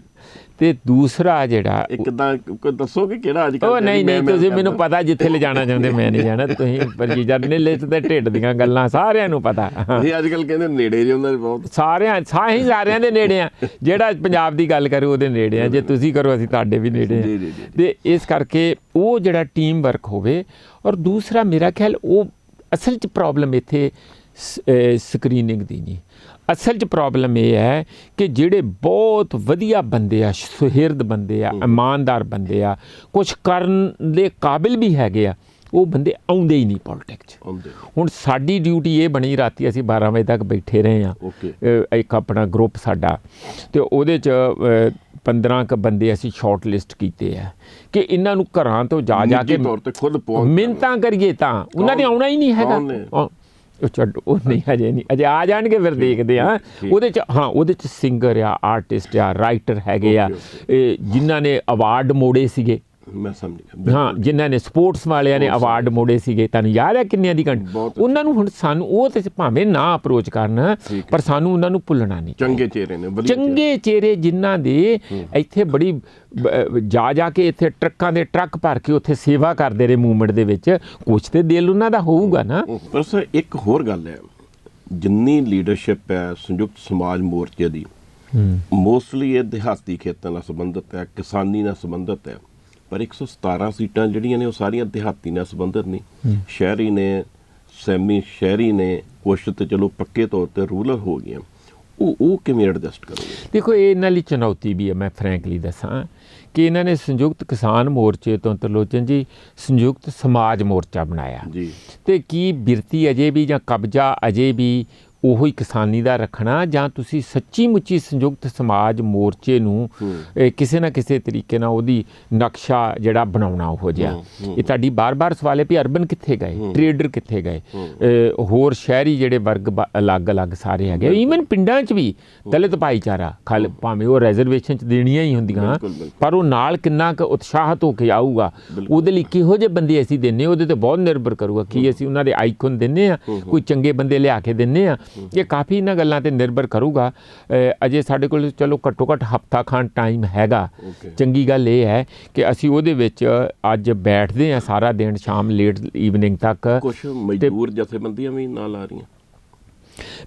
ਤੇ ਦੂਸਰਾ ਜਿਹੜਾ ਇਹ ਕਿੱਦਾਂ ਕੋਈ ਦੱਸੋ ਕਿ ਕਿਹੜਾ ਅੱਜ ਕੱਲ੍ਹ ਉਹ ਨਹੀਂ ਤੁਸੀਂ ਮੈਨੂੰ ਪਤਾ ਜਿੱਥੇ ਲਿਜਾਣਾ ਚਾਹੁੰਦੇ ਮੈਂ ਨਹੀਂ ਜਾਣਾ, ਤੁਸੀਂ ਪਰ ਜਰਨਲਿਸਟ ਦੇ ਢਿੱਡ ਦੀਆਂ ਗੱਲਾਂ ਸਾਰਿਆਂ ਨੂੰ ਪਤਾ। ਇਹ ਅੱਜ ਕੱਲ੍ਹ ਕਹਿੰਦੇ ਨੇੜੇ ਜੇ ਉਹਨਾਂ ਦੇ ਬਹੁਤ ਸਾਰਿਆਂ ਦੇ ਨੇੜੇ ਆ, ਜਿਹੜਾ ਪੰਜਾਬ ਦੀ ਗੱਲ ਕਰੂ ਉਹਦੇ ਨੇੜੇ ਆ, ਜੇ ਤੁਸੀਂ ਕਰੋ ਅਸੀਂ ਤੁਹਾਡੇ ਵੀ ਨੇੜੇ ਆ। ਤੇ ਇਸ ਕਰਕੇ ਉਹ ਜਿਹੜਾ ਟੀਮ ਵਰਕ ਹੋਵੇ। ਔਰ ਦੂਸਰਾ ਮੇਰਾ ਖਿਆਲ ਉਹ ਅਸਲ 'ਚ ਪ੍ਰੋਬਲਮ ਇੱਥੇ ਸਕਰੀਨਿੰਗ ਦੀ ਨਹੀਂ, ਅਸਲ 'ਚ ਪ੍ਰੋਬਲਮ ਇਹ ਹੈ ਕਿ ਜਿਹੜੇ ਬਹੁਤ ਵਧੀਆ ਬੰਦੇ ਆ, ਸੁਹਿਰਦ ਬੰਦੇ ਆ, ਇਮਾਨਦਾਰ ਬੰਦੇ ਆ, ਕੁਛ ਕਰਨ ਦੇ ਕਾਬਿਲ ਵੀ ਹੈਗੇ ਆ, ਉਹ ਬੰਦੇ ਆਉਂਦੇ ਹੀ ਨਹੀਂ ਪੋਲੀਟਿਕਸ 'ਚ। ਹੁਣ ਸਾਡੀ ਡਿਊਟੀ ਇਹ ਬਣੀ, ਰਾਤੀ ਅਸੀਂ 12 ਵਜੇ ਤੱਕ ਬੈਠੇ ਰਹੇ ਹਾਂ, ਇੱਕ ਆਪਣਾ ਗਰੁੱਪ ਸਾਡਾ, ਤੇ ਉਹਦੇ 'ਚ 15 ਕੁ ਬੰਦੇ ਅਸੀਂ ਸ਼ਾਰਟ ਲਿਸਟ ਕੀਤੇ ਆ ਕਿ ਇਹਨਾਂ ਨੂੰ ਘਰਾਂ ਤੋਂ ਜਾ ਕੇ ਮਿੰਨਤਾਂ ਕਰੀਏ ਤਾਂ ਉਹਨਾਂ ਨੇ ਆਉਣਾ ਹੀ ਨਹੀਂ ਹੈਗਾ। ਉਹ ਨਹੀਂ ਅਜੇ ਆ ਜਾਣਗੇ, ਫਿਰ ਦੇਖਦੇ ਹਾਂ। ਉਹਦੇ 'ਚ ਸਿੰਗਰ ਆ, ਆਰਟਿਸਟ ਆ, ਰਾਈਟਰ ਹੈਗੇ ਆ, ਜਿਨ੍ਹਾਂ ਨੇ ਅਵਾਰਡ ਮੋੜੇ ਸੀਗੇ, ਮੈਂ ਸਮਝ ਗਿਆ, ਹਾਂ, ਜਿਨ੍ਹਾਂ ਨੇ ਸਪੋਰਟਸ ਵਾਲਿਆਂ ਨੇ ਅਵਾਰਡ ਮੋੜੇ ਸੀਗੇ, ਤੁਹਾਨੂੰ ਯਾਦ ਹੈ ਕਿੰਨਿਆਂ ਦੀ ਉਹਨਾਂ ਨੂੰ ਹੁਣ ਸਾਨੂੰ ਉਹ ਤੇ ਭਾਵੇਂ ਨਾ ਅਪਰੋਚ ਕਰਨ, ਪਰ ਸਾਨੂੰ ਉਹਨਾਂ ਨੂੰ ਭੁੱਲਣਾ ਨਹੀਂ। ਚੰਗੇ ਚਿਹਰੇ ਨੇ, ਚੰਗੇ ਚਿਹਰੇ ਜਿਨ੍ਹਾਂ ਦੇ ਇੱਥੇ ਬੜੀ ਜਾ ਕੇ ਇੱਥੇ ਟਰੱਕਾਂ ਦੇ ਟਰੱਕ ਭਰ ਕੇ ਉੱਥੇ ਸੇਵਾ ਕਰਦੇ ਰਹੇ ਮੂਵਮੈਂਟ ਦੇ ਵਿੱਚ, ਕੁਛ ਤੇ ਦਿਲ ਉਹਨਾਂ ਦਾ ਹੋਊਗਾ ਨਾ। ਪਰ ਸਰ ਇੱਕ ਹੋਰ ਗੱਲ ਹੈ, ਜਿੰਨੀ ਲੀਡਰਸ਼ਿਪ ਹੈ ਸੰਯੁਕਤ ਸਮਾਜ ਮੋਰਚੇ ਦੀ, ਮੋਸਟਲੀ ਇਹ ਦਿਹਾਤੀ ਖੇਤਰਾਂ ਨਾਲ ਸੰਬੰਧਿਤ ਹੈ, ਕਿਸਾਨੀ ਨਾਲ ਸੰਬੰਧਿਤ ਹੈ, ਪਰ 117 ਸੀਟਾਂ ਜਿਹੜੀਆਂ ਨੇ ਉਹ ਸਾਰੀਆਂ ਦਿਹਾਤੀ ਨਾਲ ਸੰਬੰਧਿਤ ਨਹੀਂ, ਸ਼ਹਿਰੀ ਨੇ, ਸੈਮੀ ਸ਼ਹਿਰੀ ਨੇ, ਕੁਛ ਤੇ ਚਲੋ ਪੱਕੇ ਤੌਰ ਤੇ ਰੂਰਲ ਹੋ ਗਈਆਂ। ਉਹ ਕਿਵੇਂ ਐਡਜਸਟ ਕਰੋਗੇ? ਦੇਖੋ, ਇਹ ਇਹਨਾਂ ਲਈ ਚੁਣੌਤੀ ਵੀ ਹੈ, ਮੈਂ ਫਰੈਂਕਲੀ ਦੱਸਾਂ ਕਿ ਇਹਨਾਂ ਨੇ ਸੰਯੁਕਤ ਕਿਸਾਨ ਮੋਰਚੇ ਤੋਂ ਤਰਲੋਚਨ ਜੀ ਸੰਯੁਕਤ ਸਮਾਜ ਮੋਰਚਾ ਬਣਾਇਆ ਜੀ, ਤੇ ਕੀ ਬਿਰਤੀ ਅਜੇ ਵੀ ਜਾਂ ਕਬਜ਼ਾ ਅਜੇ ਵੀ ਉਹੀ ਕਿਸਾਨੀ ਦਾ ਰੱਖਣਾ, ਜਾਂ ਤੁਸੀਂ ਸੱਚੀ ਮੁੱਚੀ ਸੰਯੁਕਤ ਸਮਾਜ ਮੋਰਚੇ ਨੂੰ ਕਿਸੇ ਨਾ ਕਿਸੇ ਤਰੀਕੇ ਨਾਲ ਉਹਦੀ ਨਕਸ਼ਾ ਜਿਹੜਾ ਬਣਾਉਣਾ ਉਹ ਜਿਹਾ। ਇਹ ਤੁਹਾਡੀ ਬਾਰ-ਬਾਰ ਸਵਾਲ ਹੈ ਵੀ ਅਰਬਨ ਕਿੱਥੇ ਗਏ, ਟਰੇਡਰ ਕਿੱਥੇ ਗਏ, ਹੋਰ ਸ਼ਹਿਰੀ ਜਿਹੜੇ ਵਰਗ ਅਲੱਗ-ਅਲੱਗ ਸਾਰੇ ਹੈਗੇ, ਈਵਨ ਪਿੰਡਾਂ 'ਚ ਵੀ ਦਲਿਤ ਭਾਈਚਾਰਾ ਭਾਵੇਂ ਉਹ ਰਿਜ਼ਰਵੇਸ਼ਨ 'ਚ ਦੇਣੀਆਂ ਹੀ ਹੁੰਦੀਆਂ, ਪਰ ਉਹ ਨਾਲ ਕਿੰਨਾ ਕੁ ਉਤਸ਼ਾਹਤ ਹੋ ਕੇ ਆਊਗਾ, ਉਹਦੇ ਲਈ ਕਿਹੋ ਜਿਹੇ ਬੰਦੇ ਅਸੀਂ ਦਿੰਦੇ, ਉਹਦੇ 'ਤੇ ਬਹੁਤ ਨਿਰਭਰ ਕਰੂਗਾ। ਕੀ ਅਸੀਂ ਉਹਨਾਂ ਦੇ ਆਈਕਨ ਦਿੰਦੇ ਹਾਂ, ਕੋਈ ਚੰਗੇ ਬੰਦੇ ਲਿਆ ਕੇ ਦਿੰਦੇ ਹਾਂ, ਇਹ ਕਾਫੀ ਇਹਨਾਂ ਗੱਲਾਂ 'ਤੇ ਨਿਰਭਰ ਕਰੂਗਾ। ਅਜੇ ਸਾਡੇ ਕੋਲ ਚਲੋ ਘੱਟੋ ਘੱਟ ਹਫ਼ਤਾ ਖਾਨ ਟਾਈਮ ਹੈਗਾ। ਚੰਗੀ ਗੱਲ ਇਹ ਹੈ ਕਿ ਅਸੀਂ ਉਹਦੇ ਵਿੱਚ ਅੱਜ ਬੈਠਦੇ ਹਾਂ ਸਾਰਾ ਦਿਨ, ਸ਼ਾਮ ਲੇਟ ਈਵਨਿੰਗ ਤੱਕ। ਕੁਛ ਮਜ਼ਦੂਰ ਜਥੇਬੰਦੀਆਂ ਵੀ ਨਾਲ ਆ ਰਹੀਆਂ।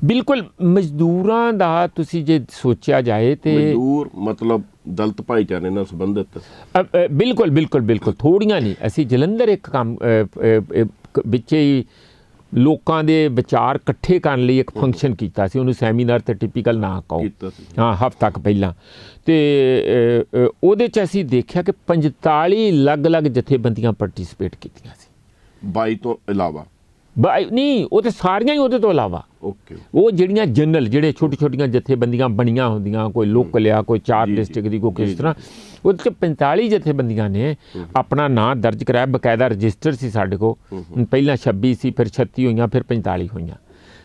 ਬਿਲਕੁਲ, ਮਜ਼ਦੂਰਾਂ ਦਾ ਤੁਸੀਂ ਜੇ ਸੋਚਿਆ ਜਾਏ ਤੇ ਮਜ਼ਦੂਰ ਮਤਲਬ ਦਲਿਤ ਭਾਈਚਾਰੇ ਨਾਲ ਸੰਬੰਧਿਤ, ਬਿਲਕੁਲ ਥੋੜ੍ਹੀਆਂ ਨਹੀਂ। ਅਸੀਂ ਜਲੰਧਰ ਇੱਕ ਕੰਮ ਵਿੱਚ ਹੀ ਲੋਕਾਂ ਦੇ ਵਿਚਾਰ ਇਕੱਠੇ ਕਰਨ ਲਈ ਇੱਕ ਫੰਕਸ਼ਨ ਕੀਤਾ ਸੀ, ਉਹਨੂੰ ਸੈਮੀਨਾਰ ਤੇ ਟਿਪੀਕਲ ਨਾ ਕਹੋ, ਹਾਂ, ਹਫ਼ਤਾ ਕੁ ਪਹਿਲਾਂ। ਤੇ ਉਹਦੇ 'ਚ ਅਸੀਂ ਦੇਖਿਆ ਕਿ 45 ਅਲੱਗ-ਅਲੱਗ ਜਥੇਬੰਦੀਆਂ ਪਾਰਟਿਸਿਪੇਟ ਕੀਤੀਆਂ ਸੀ। 22 ਤੋਂ ਇਲਾਵਾ ਨਹੀਂ, ਉਹ ਤਾਂ ਸਾਰੀਆਂ ਹੀ ਉਹਦੇ ਤੋਂ ਇਲਾਵਾ। ਉਹ ਜਿਹੜੀਆਂ ਜਨਰਲ ਜਿਹੜੇ ਛੋਟੀ-ਛੋਟੀਆਂ ਜਥੇਬੰਦੀਆਂ ਬਣੀਆਂ ਹੁੰਦੀਆਂ, ਕੋਈ ਲੋਕਲ ਆ, ਕੋਈ 4 ਡਿਸਟ੍ਰਿਕਟ ਦੀ, ਕੋਈ ਕਿਸ ਤਰ੍ਹਾਂ, ਉਹਦੇ 'ਚ 45 ਜਥੇਬੰਦੀਆਂ ਨੇ ਆਪਣਾ ਨਾਂ ਦਰਜ ਕਰਾਇਆ, ਬਕਾਇਦਾ ਰਜਿਸਟਰ ਸੀ ਸਾਡੇ ਕੋਲ। ਪਹਿਲਾਂ 26 ਸੀ, ਫਿਰ 36 ਹੋਈਆਂ, ਫਿਰ 45 ਹੋਈਆਂ,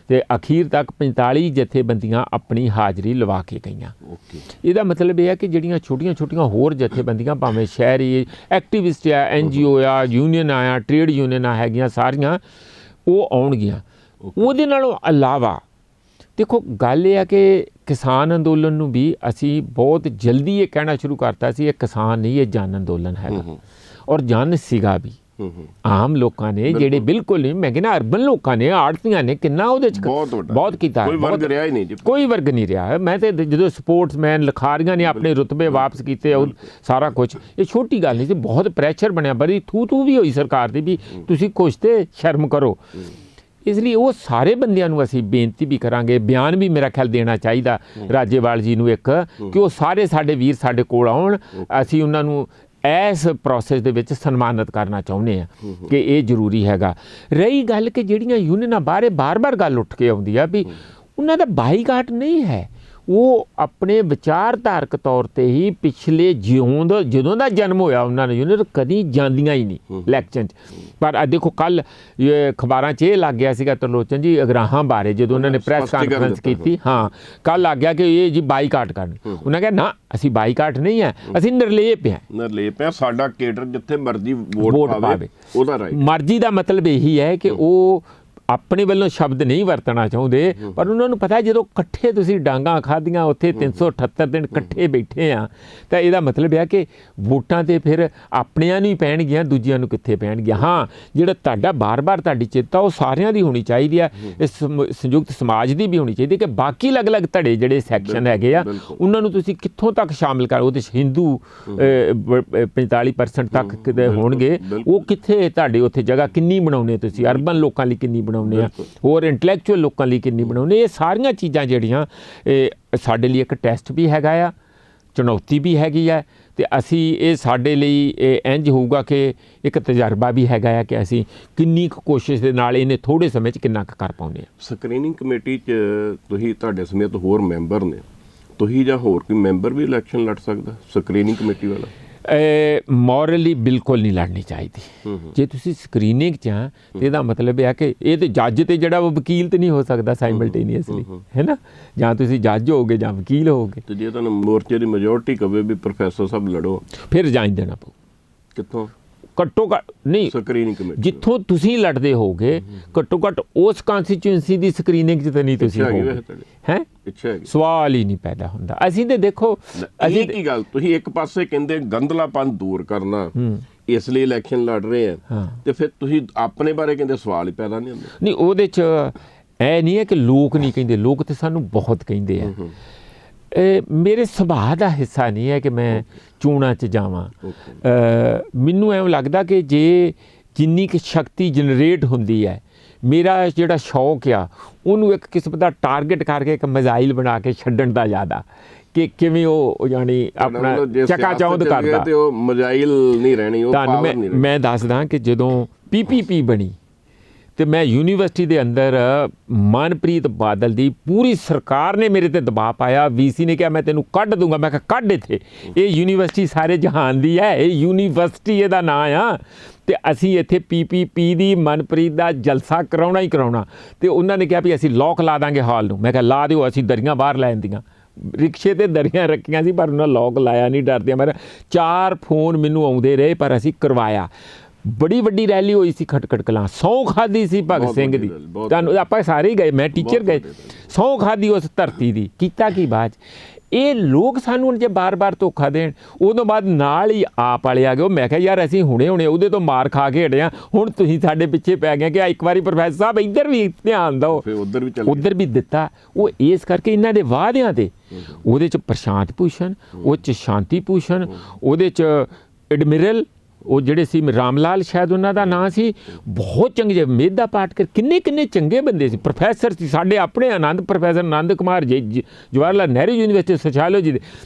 ਤੇ ਅਖੀਰ ਤੱਕ 45 ਜਥੇਬੰਦੀਆਂ ਆਪਣੀ ਹਾਜ਼ਰੀ ਲਵਾ ਕੇ ਗਈਆਂ। ਇਹਦਾ ਮਤਲਬ ਇਹ ਹੈ ਕਿ ਜਿਹੜੀਆਂ ਛੋਟੀਆਂ-ਛੋਟੀਆਂ ਹੋਰ ਜਥੇਬੰਦੀਆਂ, ਭਾਵੇਂ ਸ਼ਹਿਰੀ ਐਕਟੀਵਿਸਟ ਆ, NGO ਆ, ਯੂਨੀਅਨ ਆ, ਟ੍ਰੇਡ ਯੂਨੀਅਨਾਂ ਹੈਗੀਆਂ, ਸਾਰੀਆਂ ਉਹ ਆਉਣਗੀਆਂ। ਉਹਦੇ ਨਾਲੋਂ ਇਲਾਵਾ ਦੇਖੋ, ਗੱਲ ਇਹ ਆ ਕਿ ਕਿਸਾਨ ਅੰਦੋਲਨ ਨੂੰ ਵੀ ਅਸੀਂ ਬਹੁਤ ਜਲਦੀ ਇਹ ਕਹਿਣਾ ਸ਼ੁਰੂ ਕਰਤਾ ਸੀ, ਇਹ ਕਿਸਾਨ ਨਹੀਂ, ਇਹ ਜਨ ਅੰਦੋਲਨ ਹੈਗਾ। ਔਰ ਜਨ ਸੀਗਾ ਵੀ। ਆਮ ਲੋਕਾਂ ਨੇ ਜਿਹੜੇ ਬਿਲਕੁਲ ਨਹੀਂ, ਮੈਂ ਕਹਿੰਦਾ ਅਰਬਨ ਲੋਕਾਂ ਨੇ, ਆੜਤੀਆਂ ਨੇ ਕਿੰਨਾ ਉਹਦੇ 'ਚ ਬਹੁਤ ਕੀਤਾ, ਕੋਈ ਵਰਗ ਰਿਹਾ ਹੀ ਨਹੀਂ ਜੀ, ਕੋਈ ਵਰਗ ਨਹੀਂ ਰਿਹਾ। ਮੈਂ ਤੇ ਜਦੋਂ ਸਪੋਰਟਸਮੈਨ ਲਿਖਾਰੀਆਂ ਨੇ ਆਪਣੇ ਰੁਤਬੇ ਵਾਪਸ ਕੀਤੇ, ਉਹ ਸਾਰਾ ਕੁਝ, ਇਹ ਛੋਟੀ ਗੱਲ ਨਹੀਂ ਸੀ। ਬਹੁਤ ਪ੍ਰੈਸ਼ਰ ਬਣਿਆ, ਬੜੀ ਥੂ ਵੀ ਹੋਈ ਸਰਕਾਰ ਦੀ ਵੀ ਤੁਸੀਂ ਕੁਛ ਤੇ ਸ਼ਰਮ ਕਰੋ। ਇਸ ਲਈ ਉਹ ਸਾਰੇ ਬੰਦਿਆਂ ਨੂੰ ਅਸੀਂ ਬੇਨਤੀ ਵੀ ਕਰਾਂਗੇ, ਬਿਆਨ ਵੀ ਮੇਰਾ ਖਿਆਲ ਦੇਣਾ ਚਾਹੀਦਾ ਰਾਜੇਵਾਲ ਜੀ ਨੂੰ ਇੱਕ, ਕਿ ਉਹ ਸਾਰੇ ਸਾਡੇ ਵੀਰ ਸਾਡੇ ਕੋਲ ਆਉਣ। ਅਸੀਂ ਉਹਨਾਂ ਨੂੰ ਇਸ ਪ੍ਰੋਸੈਸ ਦੇ ਵਿੱਚ ਸਨਮਾਨਿਤ ਕਰਨਾ ਚਾਹੁੰਦੇ ਹਾਂ ਕਿ ਇਹ ਜ਼ਰੂਰੀ ਹੈਗਾ। ਰਹੀ ਗੱਲ ਕਿ ਜਿਹੜੀਆਂ ਯੂਨੀਅਨਾਂ ਬਾਹਰ ਬਾਰ-ਬਾਰ ਗੱਲ ਉੱਠ ਕੇ ਆਉਂਦੀ ਆ ਵੀ ਉਹਨਾਂ ਦਾ ਬਾਈਕਾਟ ਨਹੀਂ ਹੈ, ਉਹ ਆਪਣੇ ਵਿਚਾਰਧਾਰਕ ਤੌਰ ਤੇ ਹੀ ਪਿਛਲੇ ਜਦੋਂ ਦਾ ਜਨਮ ਹੋਇਆ ਉਹਨਾਂ ਨੇ ਯੂਨੀਅਨ ਕਦੀ ਜਾਂਦੀਆਂ ਹੀ ਨਹੀਂ ਇਲੈਕਸ਼ਨ 'ਚ। ਪਰ ਦੇਖੋ, ਕੱਲ੍ਹ ਅਖਬਾਰਾਂ 'ਚ ਇਹ ਲੱਗ ਗਿਆ ਸੀਗਾ ਤਰਲੋਚਨ ਜੀ ਅਗਰਾਹਾਂ ਬਾਰੇ, ਜਦੋਂ ਉਹਨਾਂ ਨੇ ਪ੍ਰੈਸ ਕਾਨਫਰੰਸ ਕੀਤੀ, ਹਾਂ, ਕੱਲ੍ਹ ਲੱਗ ਗਿਆ ਕਿ ਇਹ ਜੀ ਬਾਈਕਾਟ ਕਰਨ। ਉਹਨਾਂ ਕਿਹਾ ਨਾ, ਅਸੀਂ ਬਾਈਕਾਟ ਨਹੀਂ ਹੈ, ਅਸੀਂ ਨਿਰਲੇਪ ਹਾਂ। ਸਾਡਾ ਕੇਡਰ ਜਿੱਥੇ ਮਰਜ਼ੀ ਵੋਟ ਪਾਵੇ ਉਹਦਾ ਰਾਈਟ। ਮਰਜ਼ੀ ਦਾ ਮਤਲਬ ਇਹੀ ਹੈ ਕਿ ਉਹ ਆਪਣੇ ਵੱਲੋਂ ਸ਼ਬਦ ਨਹੀਂ ਵਰਤਣਾ ਚਾਹੁੰਦੇ, ਪਰ ਉਹਨਾਂ ਨੂੰ ਪਤਾ ਜਦੋਂ ਇਕੱਠੇ ਤੁਸੀਂ ਡਾਂਗਾਂ ਖਾਧੀਆਂ ਉੱਥੇ 378 ਦਿਨ ਇਕੱਠੇ ਬੈਠੇ ਆ, ਤਾਂ ਇਹਦਾ ਮਤਲਬ ਹੈ ਕਿ ਵੋਟਾਂ ਤੇ ਫਿਰ ਆਪਣਿਆਂ ਨੂੰ ਹੀ ਪੈਣਗੀਆਂ, ਦੂਜਿਆਂ ਨੂੰ ਕਿੱਥੇ ਪੈਣਗੀਆਂ। ਹਾਂ, ਜਿਹੜਾ ਤੁਹਾਡਾ ਬਾਰ-ਬਾਰ ਤੁਹਾਡੀ ਚਿੰਤਾ ਉਹ ਸਾਰਿਆਂ ਦੀ ਹੋਣੀ ਚਾਹੀਦੀ ਆ, ਇਸ ਸੰਯੁਕਤ ਸਮਾਜ ਦੀ ਵੀ ਹੋਣੀ ਚਾਹੀਦੀ ਕਿ ਬਾਕੀ ਅਲੱਗ-ਅਲੱਗ ਧੜੇ ਜਿਹੜੇ ਸੈਕਸ਼ਨ ਹੈਗੇ ਆ ਉਹਨਾਂ ਨੂੰ ਤੁਸੀਂ ਕਿੱਥੋਂ ਤੱਕ ਸ਼ਾਮਿਲ ਕਰ, ਉਹਦੇ 'ਚ ਹਿੰਦੂ 45% ਤੱਕ ਕਿਤੇ ਹੋਣਗੇ, ਉਹ ਕਿੱਥੇ ਤੁਹਾਡੇ ਉੱਥੇ ਜਗ੍ਹਾ ਕਿੰਨੀ ਬਣਾਉਣੇ, ਤੁਸੀਂ ਅਰਬਨ ਲੋਕਾਂ ਲਈ ਕਿੰਨੀ ਬਣਾਉਣੇ ਆ, ਹੋਰ ਇੰਟੈਲੈਕਚੁਅਲ ਲੋਕਾਂ ਲਈ ਕਿੰਨੀ ਬਣਾਉਣੇ। ਇਹ ਸਾਰੀਆਂ ਚੀਜ਼ਾਂ ਜਿਹੜੀਆਂ ਸਾਡੇ ਲਈ ਇੱਕ ਟੈਸਟ ਵੀ ਹੈਗਾ ਆ, ਚੁਣੌਤੀ ਵੀ ਹੈਗੀ ਆ, ਤੇ ਅਸੀਂ ਇਹ ਸਾਡੇ ਲਈ ਇੰਝ ਹੋਊਗਾ ਕਿ ਇੱਕ ਤਜਰਬਾ ਵੀ ਹੈਗਾ ਆ ਕਿ ਅਸੀਂ ਕਿੰਨੀ ਕੁ ਕੋਸ਼ਿਸ਼ ਦੇ ਨਾਲ ਇਹਨੇ ਥੋੜ੍ਹੇ ਸਮੇਂ 'ਚ ਕਿੰਨਾ ਕੁ ਕਰ ਪਾਉਂਦੇ ਆ। ਸਕਰੀਨਿੰਗ ਕਮੇਟੀ 'ਚ ਤੁਸੀਂ ਤੁਹਾਡੇ ਸਮੇਤ ਹੋਰ ਮੈਂਬਰ ਨੇ, ਤੁਸੀਂ ਜਾਂ ਹੋਰ ਕੋਈ ਮੈਂਬਰ ਵੀ ਇਲੈਕਸ਼ਨ ਲੜ ਸਕਦਾ ਸਕਰੀਨਿੰਗ ਕਮੇਟੀ ਵਾਲਾ? ਮੋਰਲੀ ਬਿਲਕੁਲ ਨਹੀਂ ਲੜਨੀ ਚਾਹੀਦੀ। ਜੇ ਤੁਸੀਂ ਸਕਰੀਨਿੰਗ 'ਚ ਆ ਤਾਂ ਇਹਦਾ ਮਤਲਬ ਇਹ ਆ ਕਿ ਇਹ ਤੇ ਜੱਜ ਤੇ ਜਿਹੜਾ ਉਹ ਵਕੀਲ ਤੇ ਨਹੀਂ ਹੋ ਸਕਦਾ ਸਾਈਮਲਟੇਨੀਅਸਲੀ, ਹੈ ਨਾ, ਜਾਂ ਤੁਸੀਂ ਜੱਜ ਹੋਗੇ ਜਾਂ ਵਕੀਲ ਹੋਗੇ। ਤੇ ਜੇ ਤੁਹਾਨੂੰ ਮੋਰਚੇ ਦੀ ਮੈਜੋਰਟੀ ਕਵੇ ਵੀ ਪ੍ਰੋਫੈਸਰ ਸਾਹਿਬ ਲੜੋ, ਫਿਰ ਰਿਜ਼ਾਈਨ ਦੇਣਾ ਪਊ। ਕਿੱਥੋਂ? ਘੱਟੋ ਘੱਟ ਨਹੀਂ, ਸਕਰੀਨਿੰਗ ਕਮੇਟੀ ਜਿੱਥੋਂ ਤੁਸੀਂ ਲੜਦੇ ਹੋਗੇ ਘੱਟੋ ਘੱਟ ਉਸ ਕਨਸਟੀਚੁਐਂਸੀ ਦੀ ਸਕਰੀਨਿੰਗ 'ਚ ਤਾਂ ਨਹੀਂ ਤੁਸੀਂ ਹੋਗੇ, ਹੈ ਸਵਾਲ ਹੀ ਨਹੀਂ ਪੈਦਾ ਹੁੰਦਾ। ਅਸੀਂ ਤੇ ਦੇਖੋ, ਅਸੀਂ ਕੀ ਗੱਲ, ਤੁਸੀਂ ਇੱਕ ਪਾਸੇ ਕਹਿੰਦੇ ਗੰਦਲਾਪਨ ਦੂਰ ਕਰਨਾ ਇਸ ਲਈ ਇਲੈਕਸ਼ਨ ਲੜ ਰਹੇ ਆ, ਤੇ ਫਿਰ ਤੁਸੀਂ ਆਪਣੇ ਬਾਰੇ ਕਹਿੰਦੇ ਸਵਾਲ ਹੀ ਪੈਦਾ ਨਹੀਂ ਹੁੰਦੇ। ਨਹੀਂ, ਉਹਦੇ 'ਚ ਇਹ ਨਹੀਂ ਹੈ ਕਿ ਲੋਕ ਨਹੀਂ ਕਹਿੰਦੇ, ਲੋਕ ਤੇ ਸਾਨੂੰ ਬਹੁਤ ਕਹਿੰਦੇ ਆ। ਮੇਰੇ ਸੁਭਾਅ ਦਾ ਹਿੱਸਾ ਨਹੀਂ ਹੈ ਕਿ ਮੈਂ ਚੋਣਾਂ 'ਚ ਜਾਵਾਂ। ਮੈਨੂੰ ਐਵੇਂ ਲੱਗਦਾ ਕਿ ਜੇ ਜਿੰਨੀ ਕੁ ਸ਼ਕਤੀ ਜਨਰੇਟ ਹੁੰਦੀ ਹੈ, ਮੇਰਾ ਜਿਹੜਾ ਸ਼ੌਕ ਆ ਉਹਨੂੰ ਇੱਕ ਕਿਸਮ ਦਾ ਟਾਰਗੇਟ ਕਰਕੇ ਇੱਕ ਮਿਜ਼ਾਈਲ ਬਣਾ ਕੇ ਛੱਡਣ ਦਾ ਜ਼ਿਆਦਾ, ਕਿ ਕਿਵੇਂ ਉਹ ਯਾਨੀ ਆਪਣਾ ਚਕਾਚੌਂਧ ਕਰਦਾ। ਤੇ ਉਹ ਮਿਜ਼ਾਈਲ ਨਹੀਂ ਰਹਿਣੀ, ਉਹ ਪਾਵਰ ਨਹੀਂ ਰਹਿਣੀ। ਮੈਂ ਦੱਸਦਾ ਕਿ ਜਦੋਂ PPP ਬਣੀ ਤੇ ਮੈਂ ਯੂਨੀਵਰਸਿਟੀ ਦੇ ਅੰਦਰ ਮਨਪ੍ਰੀਤ ਬਾਦਲ ਦੀ ਪੂਰੀ ਸਰਕਾਰ ਨੇ ਮੇਰੇ ਤੇ ਦਬਾਅ ਪਾਇਆ। VC ਨੇ ਕਿਹਾ ਮੈਂ ਤੈਨੂੰ ਕੱਢ ਦੂੰਗਾ। ਮੈਂ ਕਿਹਾ ਕੱਢ ਇੱਥੇ, ਇਹ ਯੂਨੀਵਰਸਿਟੀ ਸਾਰੇ ਜਹਾਨ ਦੀ ਹੈ, ਇਹ ਯੂਨੀਵਰਸਿਟੀ ਇਹਦਾ ਨਾਂ ਆ, ਤੇ ਅਸੀਂ ਇੱਥੇ PPP ਦੀ ਮਨਪ੍ਰੀਤ ਦਾ ਜਲਸਾ ਕਰਾਉਣਾ ਹੀ ਕਰਾਉਣਾ। ਤੇ ਉਹਨਾਂ ਨੇ ਕਿਹਾ ਵੀ ਅਸੀਂ ਲੋਕ ਲਾ ਦਾਂਗੇ ਹਾਲ ਨੂੰ। ਮੈਂ ਕਿਹਾ ਲਾ ਦਿਓ, ਅਸੀਂ ਦਰੀਆਂ ਬਾਹਰ ਲੈ ਆਂਦੀਆਂ, ਰਿਕਸ਼ੇ ਤੇ ਦਰੀਆਂ ਰੱਖੀਆਂ ਸੀ ਪਰ ਉਹਨਾਂ ਲੋਕ ਲਾਇਆ ਨਹੀਂ, ਡਰਦਿਆਂ। ਮੇਰਾ 4 ਫੋਨ ਮੈਨੂੰ ਆਉਂਦੇ ਰਹੇ ਪਰ ਅਸੀਂ ਕਰਵਾਇਆ। ਬੜੀ ਵੱਡੀ ਰੈਲੀ ਹੋਈ ਸੀ ਖਟਕੜ ਕਲਾਂ, ਸਹੁੰ ਖਾਧੀ ਸੀ ਭਗਤ ਸਿੰਘ ਦੀ, ਤੁਹਾਨੂੰ ਆਪਾਂ ਸਾਰੇ ਹੀ ਗਏ, ਮੈਂ ਟੀਚਰ ਗਏ, ਸਹੁੰ ਖਾਧੀ ਉਸ ਧਰਤੀ ਦੀ। ਕੀਤਾ ਕੀ ਬਾਅਦ 'ਚ? ਇਹ ਲੋਕ ਸਾਨੂੰ ਜੇ ਬਾਰ-ਬਾਰ ਧੋਖਾ ਦੇਣ, ਉਦੋਂ ਬਾਅਦ ਨਾਲ ਹੀ ਆਪ ਵਾਲੇ ਆ ਗਏ। ਮੈਂ ਕਿਹਾ ਯਾਰ ਅਸੀਂ ਹੁਣੇ ਉਹਦੇ ਤੋਂ ਮਾਰ ਖਾ ਕੇ ਹਟੇ ਹਾਂ, ਹੁਣ ਤੁਸੀਂ ਸਾਡੇ ਪਿੱਛੇ ਪੈ ਗਏ ਕਿ ਇੱਕ ਵਾਰੀ ਪ੍ਰੋਫੈਸਰ ਸਾਹਿਬ ਇੱਧਰ ਵੀ ਧਿਆਨ ਦਿਓ, ਉੱਧਰ ਵੀ ਦਿੱਤਾ। ਉਹ ਇਸ ਕਰਕੇ ਇਹਨਾਂ ਦੇ ਵਾਅਦਿਆਂ ਤੇ, ਉਹਦੇ 'ਚ ਪ੍ਰਸ਼ਾਂਤ ਭੂਸ਼ਣ, ਉਹ 'ਚ ਸ਼ਾਂਤੀ ਭੂਸ਼ਣ, ਉਹਦੇ 'ਚ ਐਡਮਿਰਲ ਉਹ ਜਿਹੜੇ ਸੀ ਰਾਮ ਲਾਲ ਸ਼ਾਇਦ ਉਹਨਾਂ ਦਾ ਨਾਂ ਸੀ, ਬਹੁਤ ਚੰਗੇ, ਮੇਧਾ ਪਾਟਕਰ, ਕਿੰਨੇ ਚੰਗੇ ਬੰਦੇ ਸੀ, ਪ੍ਰੋਫੈਸਰ ਸੀ ਸਾਡੇ ਆਪਣੇ, ਪ੍ਰੋਫੈਸਰ ਆਨੰਦ ਕੁਮਾਰ ਜਵਾਹਰ ਲਾਲ ਨਹਿਰੂ ਯੂਨੀਵਰਸਿਟੀ ਸੋਸ਼ੀਓਲੋਜੀ ਦੇ,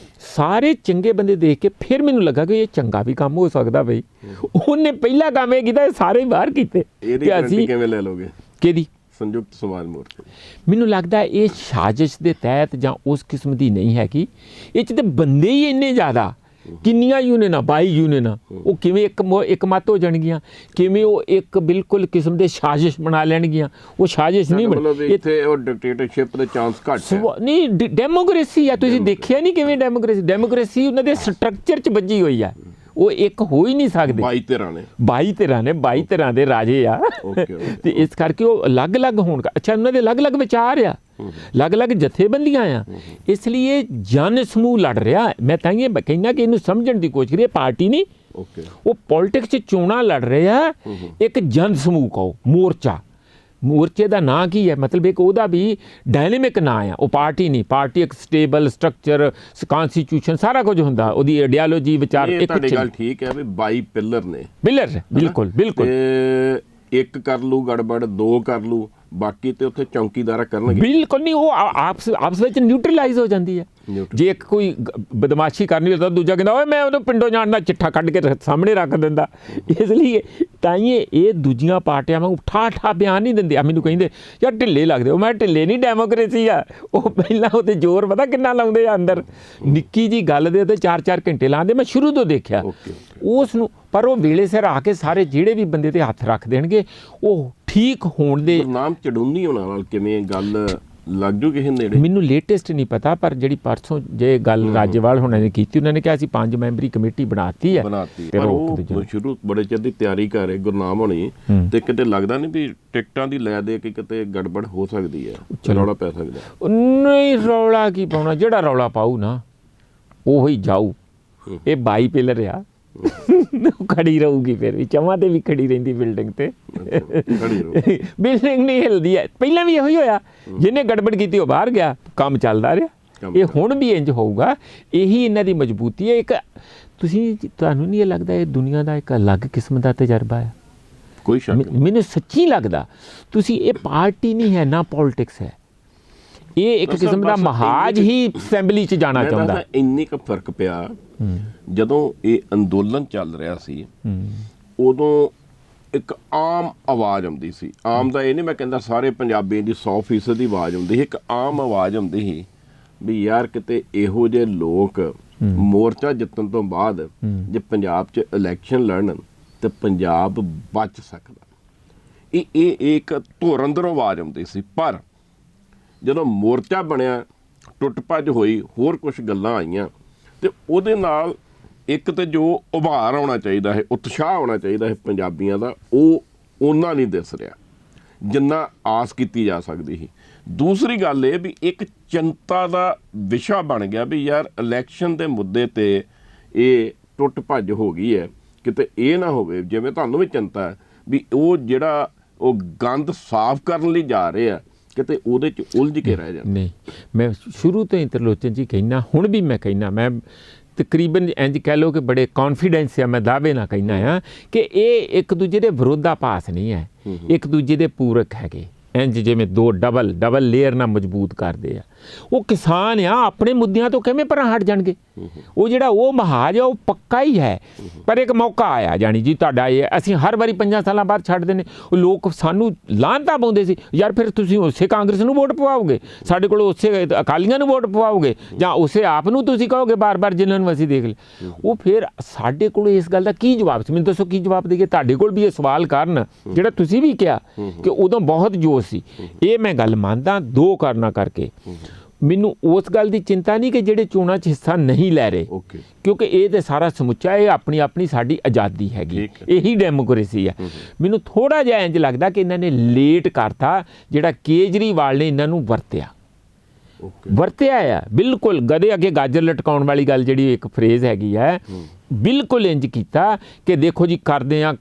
ਸਾਰੇ ਚੰਗੇ ਬੰਦੇ ਦੇਖ ਕੇ ਫਿਰ ਮੈਨੂੰ ਲੱਗਾ ਕਿ ਇਹ ਚੰਗਾ ਵੀ ਕੰਮ ਹੋ ਸਕਦਾ ਬਈ। ਉਹਨੇ ਪਹਿਲਾ ਕੰਮ ਇਹ ਕੀਤਾ, ਸਾਰੇ ਹੀ ਬਾਹਰ ਕੀਤੇ। ਕਿ ਅਸੀਂ ਕਿਵੇਂ ਲੈ ਲਓਗੇ ਕਿਹਦੀ? ਸੰਯੁਕਤ ਸਮਾਜ ਮੋਰਚੇ। ਮੈਨੂੰ ਲੱਗਦਾ ਇਹ ਸਾਜ਼ਿਸ਼ ਦੇ ਤਹਿਤ ਜਾਂ ਉਸ ਕਿਸਮ ਦੀ ਨਹੀਂ ਹੈਗੀ। ਇਹ 'ਚ ਤਾਂ ਬੰਦੇ ਹੀ ਇੰਨੇ ਜ਼ਿਆਦਾ, ਕਿੰਨੀਆਂ ਯੂਨੀਅਨਾਂ, 22 ਯੂਨੀਅਨਾਂ, ਉਹ ਕਿਵੇਂ ਇੱਕ ਮੱਤ ਹੋ ਜਾਣਗੀਆਂ, ਕਿਵੇਂ ਉਹ ਇੱਕ ਬਿਲਕੁਲ ਕਿਸਮ ਦੇ ਸਾਜ਼ਿਸ਼ ਬਣਾ ਲੈਣਗੀਆਂ। ਉਹ ਸਾਜ਼ਿਸ਼ ਨਹੀਂ ਇੱਥੇ ਉਹ ਡਿਕਟੇਟਰਸ਼ਿਪ ਦੇ ਚਾਂਸ ਘੱਟ ਨਹੀਂ, ਡੈਮੋਕ੍ਰੇਸੀ ਆ। ਤੁਸੀਂ ਦੇਖਿਆ ਨਹੀਂ ਕਿਵੇਂ ਡੈਮੋਕ੍ਰੇਸੀ ਉਹਨਾਂ ਦੇ ਸਟਰਕਚਰ 'ਚ ਵੱਜੀ ਹੋਈ ਆ। ਉਹ ਇੱਕ ਹੋ ਹੀ ਨਹੀਂ ਸਕਦੇ। 22 ਧਿਰਾਂ ਦੇ ਰਾਜੇ ਆ, ਤੇ ਇਸ ਕਰਕੇ ਉਹ ਅਲੱਗ-ਅਲੱਗ ਹੋਣ। ਅੱਛਾ, ਉਹਨਾਂ ਦੇ ਅਲੱਗ-ਅਲੱਗ ਵਿਚਾਰ ਆ, ਅਲੱਗ-ਅਲੱਗ ਜਥੇਬੰਦੀਆਂ ਆ, ਇਸ ਲਈ ਇਹ ਜਨ ਸਮੂਹ ਲੜ ਰਿਹਾ। ਮੈਂ ਤਾਂ ਇਹ ਕਹਿੰਦਾ ਕਿ ਇਹਨੂੰ ਸਮਝਣ ਦੀ ਕੋਸ਼ਿਸ਼ ਕਰੀਏ। ਪਾਰਟੀ ਨਹੀਂ, ਉਹ ਪੋਲਿਟਿਕਸ 'ਚ ਚੋਣਾਂ ਲੜ ਰਿਹਾ, ਇੱਕ ਜਨ ਸਮੂਹ ਕਹੋ, ਮੋਰਚਾ। ਮੋਰਚੇ ਦਾ ਨਾਂ ਕੀ ਹੈ? ਮਤਲਬ ਇੱਕ ਉਹਦਾ ਵੀ ਡਾਇਨਾਮਿਕ ਨਾਂ ਆ, ਉਹ ਪਾਰਟੀ ਨਹੀਂ। ਪਾਰਟੀ ਇੱਕ ਸਟੇਬਲ ਸਟਰਕਚਰ, ਕਨਸਟੀਟਿਊਸ਼ਨ, ਸਾਰਾ ਕੁਝ ਹੁੰਦਾ, ਉਹਦੀ ਆਈਡੀਓਲੋਜੀ, ਵਿਚਾਰ। ਇੱਕ ਗੱਲ ਠੀਕ ਹੈ ਵੀ 22 ਪਿਲਰ ਨੇ, ਬਿਲਕੁਲ। ਇੱਕ ਕਰ ਲੂ ਗੜਬੜ, 2 ਕਰ ਲੂ, ਬਾਕੀ ਤੇ ਉੱਥੇ ਚੌਂਕੀਦਾਰਾ ਕਰਨਗੇ। ਬਿਲਕੁਲ ਨਹੀਂ, ਉਹ ਆਪਸ ਵਿੱਚ ਨਿਊਟਰਲਾਈਜ਼ ਹੋ ਜਾਂਦੀ ਹੈ। ਜੇ ਇੱਕ ਕੋਈ ਬਦਮਾਸ਼ੀ ਕਰਨੀ ਹੋਵੇ ਤਾਂ ਦੂਜਾ ਕਹਿੰਦਾ ਓਏ ਮੈਂ ਉਹਨੂੰ ਪਿੰਡੋਂ ਜਾਣਦਾ, ਚਿੱਠਾ ਕੱਢ ਕੇ ਸਾਹਮਣੇ ਰੱਖ ਦਿੰਦਾ। ਇਸ ਲਈ ਤਾਂ ਇਹ ਦੂਜੀਆਂ ਪਾਰਟੀਆਂ ਵਾਂਗ ਠਾ ਬਿਆਨ ਨਹੀਂ ਦਿੰਦੇ। ਮੈਨੂੰ ਕਹਿੰਦੇ ਯਾਰ ਢਿੱਲੇ ਲੱਗਦੇ। ਉਹ ਮੈਂ ਢਿੱਲੇ ਨਹੀਂ, ਡੈਮੋਕ੍ਰੇਸੀ ਆ। ਉਹ ਪਹਿਲਾਂ ਉਹਦੇ ਜ਼ੋਰ ਪਤਾ ਕਿੰਨਾ ਲਾਉਂਦੇ ਆ ਅੰਦਰ, ਨਿੱਕੀ ਜੀ ਗੱਲ ਦੇ ਉੱਤੇ 4-4 ਘੰਟੇ ਲਾਉਂਦੇ। ਮੈਂ ਸ਼ੁਰੂ ਤੋਂ ਦੇਖਿਆ ਉਸ ਨੂੰ, ਪਰ ਉਹ ਵੇਲੇ ਸਿਰ ਆ ਕੇ ਸਾਰੇ ਜਿਹੜੇ ਵੀ ਬੰਦੇ ਤੇ ਹੱਥ ਰੱਖ ਦੇਣਗੇ ਉਹ ਠੀਕ ਹੋਣ ਦੇ। ਨਾਮ ਚੜੂੰਨੀ ਹੋਣਾ ਨਾਲ ਕਿਵੇਂ ਗੱਲ ਲੱਗ ਜੂ ਕਿਸੇ ਨੇੜੇ? ਮੈਨੂੰ ਲੇਟੈਸਟ ਨਹੀਂ ਪਤਾ, ਪਰ ਜਿਹੜੀ ਪਰਸੋਂ ਜੇ ਗੱਲ ਰਾਜੇਵਾਲ ਹੋਣਾ ਨੇ ਕੀਤੀ, ਉਹਨਾਂ ਨੇ ਕਿਹਾ ਅਸੀਂ 5 ਮੈਂਬਰੀ ਕਮੇਟੀ ਬਣਾਤੀ ਹੈ। ਪਰ ਉਹ ਸ਼ੁਰੂ ਬੜੇ ਚਿਰ ਦੀ ਤਿਆਰੀ ਕਰ ਰਹੇ ਗੁਰਨਾਮ ਹੋਣੀ, ਤੇ ਕਿਤੇ ਲੱਗਦਾ ਨਹੀਂ ਵੀ ਟਿਕਟਾਂ ਦੀ ਲੈ ਦੇ ਕੇ ਕਿਤੇ ਗੜਬੜ ਹੋ ਸਕਦੀ ਹੈ, ਰੌਲਾ ਪੈ ਸਕਦਾ? ਨਹੀਂ, ਰੌਲਾ ਕੀ ਪਾਉਣਾ, ਜਿਹੜਾ ਰੌਲਾ ਪਾਊ ਨਾ ਉਹ ਹੀ ਜਾਊ। ਇਹ 22 ਪਿਲਰ ਆ, ਖੜੀ ਰਹੂਗੀ, ਫਿਰ ਵੀ ਚਵਾਂ ਤੇ ਵੀ ਖੜੀ ਰਹਿੰਦੀ ਬਿਲਡਿੰਗ ਤੇ, ਬਿਲਡਿੰਗ ਨਹੀਂ ਹਿਲਦੀ ਹੈ। ਪਹਿਲਾਂ ਵੀ ਇਹੋ ਹੀ ਹੋਇਆ, ਜਿਹਨੇ ਗੜਬੜ ਕੀਤੀ ਉਹ ਬਾਹਰ ਗਿਆ, ਕੰਮ ਚੱਲਦਾ ਰਿਹਾ। ਇਹ ਹੁਣ ਵੀ ਇੰਜ ਹੋਊਗਾ, ਇਹੀ ਇਹਨਾਂ ਦੀ ਮਜ਼ਬੂਤੀ ਹੈ। ਇੱਕ ਤੁਹਾਨੂੰ ਨਹੀਂ ਇਹ ਲੱਗਦਾ ਇਹ ਦੁਨੀਆ ਦਾ ਇੱਕ ਅਲੱਗ ਕਿਸਮ ਦਾ ਤਜਰਬਾ ਹੈ? ਕੋਈ ਸ਼ੱਕ ਨਹੀਂ, ਮੈਨੂੰ ਸੱਚੀ ਲੱਗਦਾ। ਤੁਸੀਂ ਇਹ ਪਾਰਟੀ ਨਹੀਂ ਹੈ ਨਾ, ਪੋਲਿਟਿਕਸ ਹੈ, ਇਹ ਇੱਕ ਕਿਸਮ ਦਾ ਮਹਾਜ ਹੀ ਅਸੈਂਬਲੀ 'ਚ ਜਾਣਾ ਚਾਹੁੰਦਾ। ਇੰਨੀ ਕੁ ਫਰਕ ਪਿਆ ਜਦੋਂ ਇਹ ਅੰਦੋਲਨ ਚੱਲ ਰਿਹਾ ਸੀ, ਉਦੋਂ ਇੱਕ ਆਮ ਆਵਾਜ਼ ਆਉਂਦੀ ਸੀ। ਆਮ ਦਾ ਇਹ ਨਹੀਂ ਮੈਂ ਕਹਿੰਦਾ ਸਾਰੇ ਪੰਜਾਬੀਆਂ ਦੀ 100% ਦੀ ਆਵਾਜ਼ ਆਉਂਦੀ ਸੀ, ਇੱਕ ਆਮ ਆਵਾਜ਼ ਆਉਂਦੀ ਸੀ ਵੀ ਯਾਰ ਕਿਤੇ ਇਹੋ ਜਿਹੇ ਲੋਕ ਮੋਰਚਾ ਜਿੱਤਣ ਤੋਂ ਬਾਅਦ ਜੇ ਪੰਜਾਬ 'ਚ ਇਲੈਕਸ਼ਨ ਲੜਨ ਤੇ ਪੰਜਾਬ ਬਚ ਸਕਦਾ। ਇਹ ਇੱਕ ਧੁਰ ਅੰਦਰੋਂ ਆਵਾਜ਼ ਆਉਂਦੀ ਸੀ। ਪਰ ਜਦੋਂ ਮੋਰਚਾ ਬਣਿਆ, ਟੁੱਟ ਭੱਜ ਹੋਈ, ਹੋਰ ਕੁਝ ਗੱਲਾਂ ਆਈਆਂ, ਤੇ ਉਹਦੇ ਨਾਲ ਇੱਕ ਤੇ ਜੋ ਉਭਾਰ ਆਉਣਾ ਚਾਹੀਦਾ ਹੈ, ਉਤਸ਼ਾਹ ਆਉਣਾ ਚਾਹੀਦਾ ਹੈ ਪੰਜਾਬੀਆਂ ਦਾ, ਉਹ ਉਹਨਾਂ ਨਹੀਂ ਦਿਸ ਰਿਹਾ ਜਿੰਨਾ ਆਸ ਕੀਤੀ ਜਾ ਸਕਦੀ ਸੀ। ਦੂਸਰੀ ਗੱਲ ਇਹ ਵੀ ਇੱਕ ਚਿੰਤਾ ਦਾ ਵਿਸ਼ਾ ਬਣ ਗਿਆ ਵੀ ਯਾਰ ਇਲੈਕਸ਼ਨ ਦੇ ਮੁੱਦੇ ਤੇ ਇਹ ਟੁੱਟ ਭੱਜ ਹੋ ਗਈ ਹੈ, ਕਿਤੇ ਇਹ ਨਾ ਹੋਵੇ ਜਿਵੇਂ ਤੁਹਾਨੂੰ ਵੀ ਚਿੰਤਾ ਹੈ ਵੀ ਉਹ ਜਿਹੜਾ ਉਹ ਗੰਦ ਸਾਫ਼ ਕਰਨ ਲਈ ਜਾ ਰਹੇ ਆ, ਕਿਤੇ ਉਹਦੇ 'ਚ ਉਲਝ ਕੇ ਰਹਿ ਜਾਣ। ਨਹੀਂ, ਮੈਂ ਸ਼ੁਰੂ ਤੋਂ ਹੀ ਤਰਲੋਚਨ ਜੀ ਕਹਿਣਾ, ਹੁਣ ਵੀ ਮੈਂ ਕਹਿਣਾ, ਮੈਂ ਤਕਰੀਬਨ ਇੰਜ ਕਹਿ ਲਓ ਕਿ ਬੜੇ ਕੌਨਫੀਡੈਂਸ ਆ, ਮੈਂ ਦਾਅਵੇ ਨਾਲ ਕਹਿਣਾ ਆ ਕਿ ਇਹ ਇੱਕ ਦੂਜੇ ਦੇ ਵਿਰੋਧਾਭਾਸ ਨਹੀਂ ਹੈ, ਇੱਕ ਦੂਜੇ ਦੇ ਪੂਰਕ ਹੈਗੇ। ਇੰਜ ਜਿਵੇਂ ਦੋ ਡਬਲ ਲੇਅਰ ਨਾਲ ਮਜ਼ਬੂਤ ਕਰਦੇ ਆ। ਉਹ ਕਿਸਾਨ ਆ, ਆਪਣੇ ਮੁੱਦਿਆਂ ਤੋਂ ਕਿਵੇਂ ਪਰਾਂ ਹਟ ਜਾਣਗੇ? ਉਹ ਜਿਹੜਾ ਉਹ ਮਹਾਜ ਆ ਉਹ ਪੱਕਾ ਹੀ ਹੈ, ਪਰ ਇੱਕ ਮੌਕਾ ਆਇਆ ਜਾਣੀ ਜੀ ਤੁਹਾਡਾ ਇਹ, ਅਸੀਂ ਹਰ ਵਾਰੀ 5 ਸਾਲਾਂ ਬਾਅਦ ਛੱਡਦੇ ਨੇ। ਉਹ ਲੋਕ ਸਾਨੂੰ ਲਾਹਨਤਾਂ ਪਾਉਂਦੇ ਸੀ, ਯਾਰ ਫਿਰ ਤੁਸੀਂ ਉਸੇ ਕਾਂਗਰਸ ਨੂੰ ਵੋਟ ਪਵਾਓਗੇ, ਸਾਡੇ ਕੋਲ ਉਸੇ ਅਕਾਲੀਆਂ ਨੂੰ ਵੋਟ ਪਵਾਓਗੇ, ਜਾਂ ਉਸੇ ਆਪ ਨੂੰ ਤੁਸੀਂ ਕਹੋਗੇ ਬਾਰ-ਬਾਰ ਜਿਨ੍ਹਾਂ ਨੂੰ ਅਸੀਂ ਦੇਖ ਲਿਆ। ਉਹ ਫਿਰ ਸਾਡੇ ਕੋਲ ਇਸ ਗੱਲ ਦਾ ਕੀ ਜਵਾਬ ਸੀ? ਮੈਨੂੰ ਦੱਸੋ ਕੀ ਜਵਾਬ ਦੇਈਏ? ਤੁਹਾਡੇ ਕੋਲ ਵੀ ਇਹ ਸਵਾਲ ਕਰਨ ਜਿਹੜਾ ਤੁਸੀਂ ਵੀ ਕਿਹਾ ਕਿ ਉਦੋਂ ਬਹੁਤ ਜੋਸ਼ ਸੀ। ਇਹ ਮੈਂ ਗੱਲ ਮੰਨਦਾ, 2 ਕਾਰਨਾਂ ਕਰਕੇ। ਮੈਨੂੰ ਉਸ ਗੱਲ ਦੀ ਚਿੰਤਾ ਨਹੀਂ ਕਿ ਜਿਹੜੇ ਚੋਣਾਂ 'ਚ ਹਿੱਸਾ ਨਹੀਂ ਲੈ ਰਹੇ, ਕਿਉਂਕਿ ਇਹ ਤੇ ਸਾਰਾ ਸਮੁੱਚਾ ਇਹ ਆਪਣੀ ਸਾਡੀ ਆਜ਼ਾਦੀ ਹੈਗੀ, ਇਹੀ ਡੈਮੋਕ੍ਰੇਸੀ ਹੈ। ਮੈਨੂੰ ਥੋੜ੍ਹਾ ਜਿਹਾ ਇੰਜ ਲੱਗਦਾ ਕਿ ਇਹਨਾਂ ਨੇ ਲੇਟ ਕਰਤਾ, ਜਿਹੜਾ ਕੇਜਰੀਵਾਲ ਨੇ ਇਹਨਾਂ ਨੂੰ ਵਰਤਿਆ ਆ। ਬਿਲਕੁਲ ਗਧੇ ਅੱਗੇ ਗਾਜਰ ਲਟਕਾਉਣ ਵਾਲੀ ਗੱਲ, ਜਿਹੜੀ ਇੱਕ ਫਰੇਜ਼ ਹੈਗੀ ਹੈ, ਬਿਲਕੁਲ ਇੰਜ ਕੀਤਾ ਕਿ ਦੇਖੋ ਜੀ ਕਰਦੇ ਆ।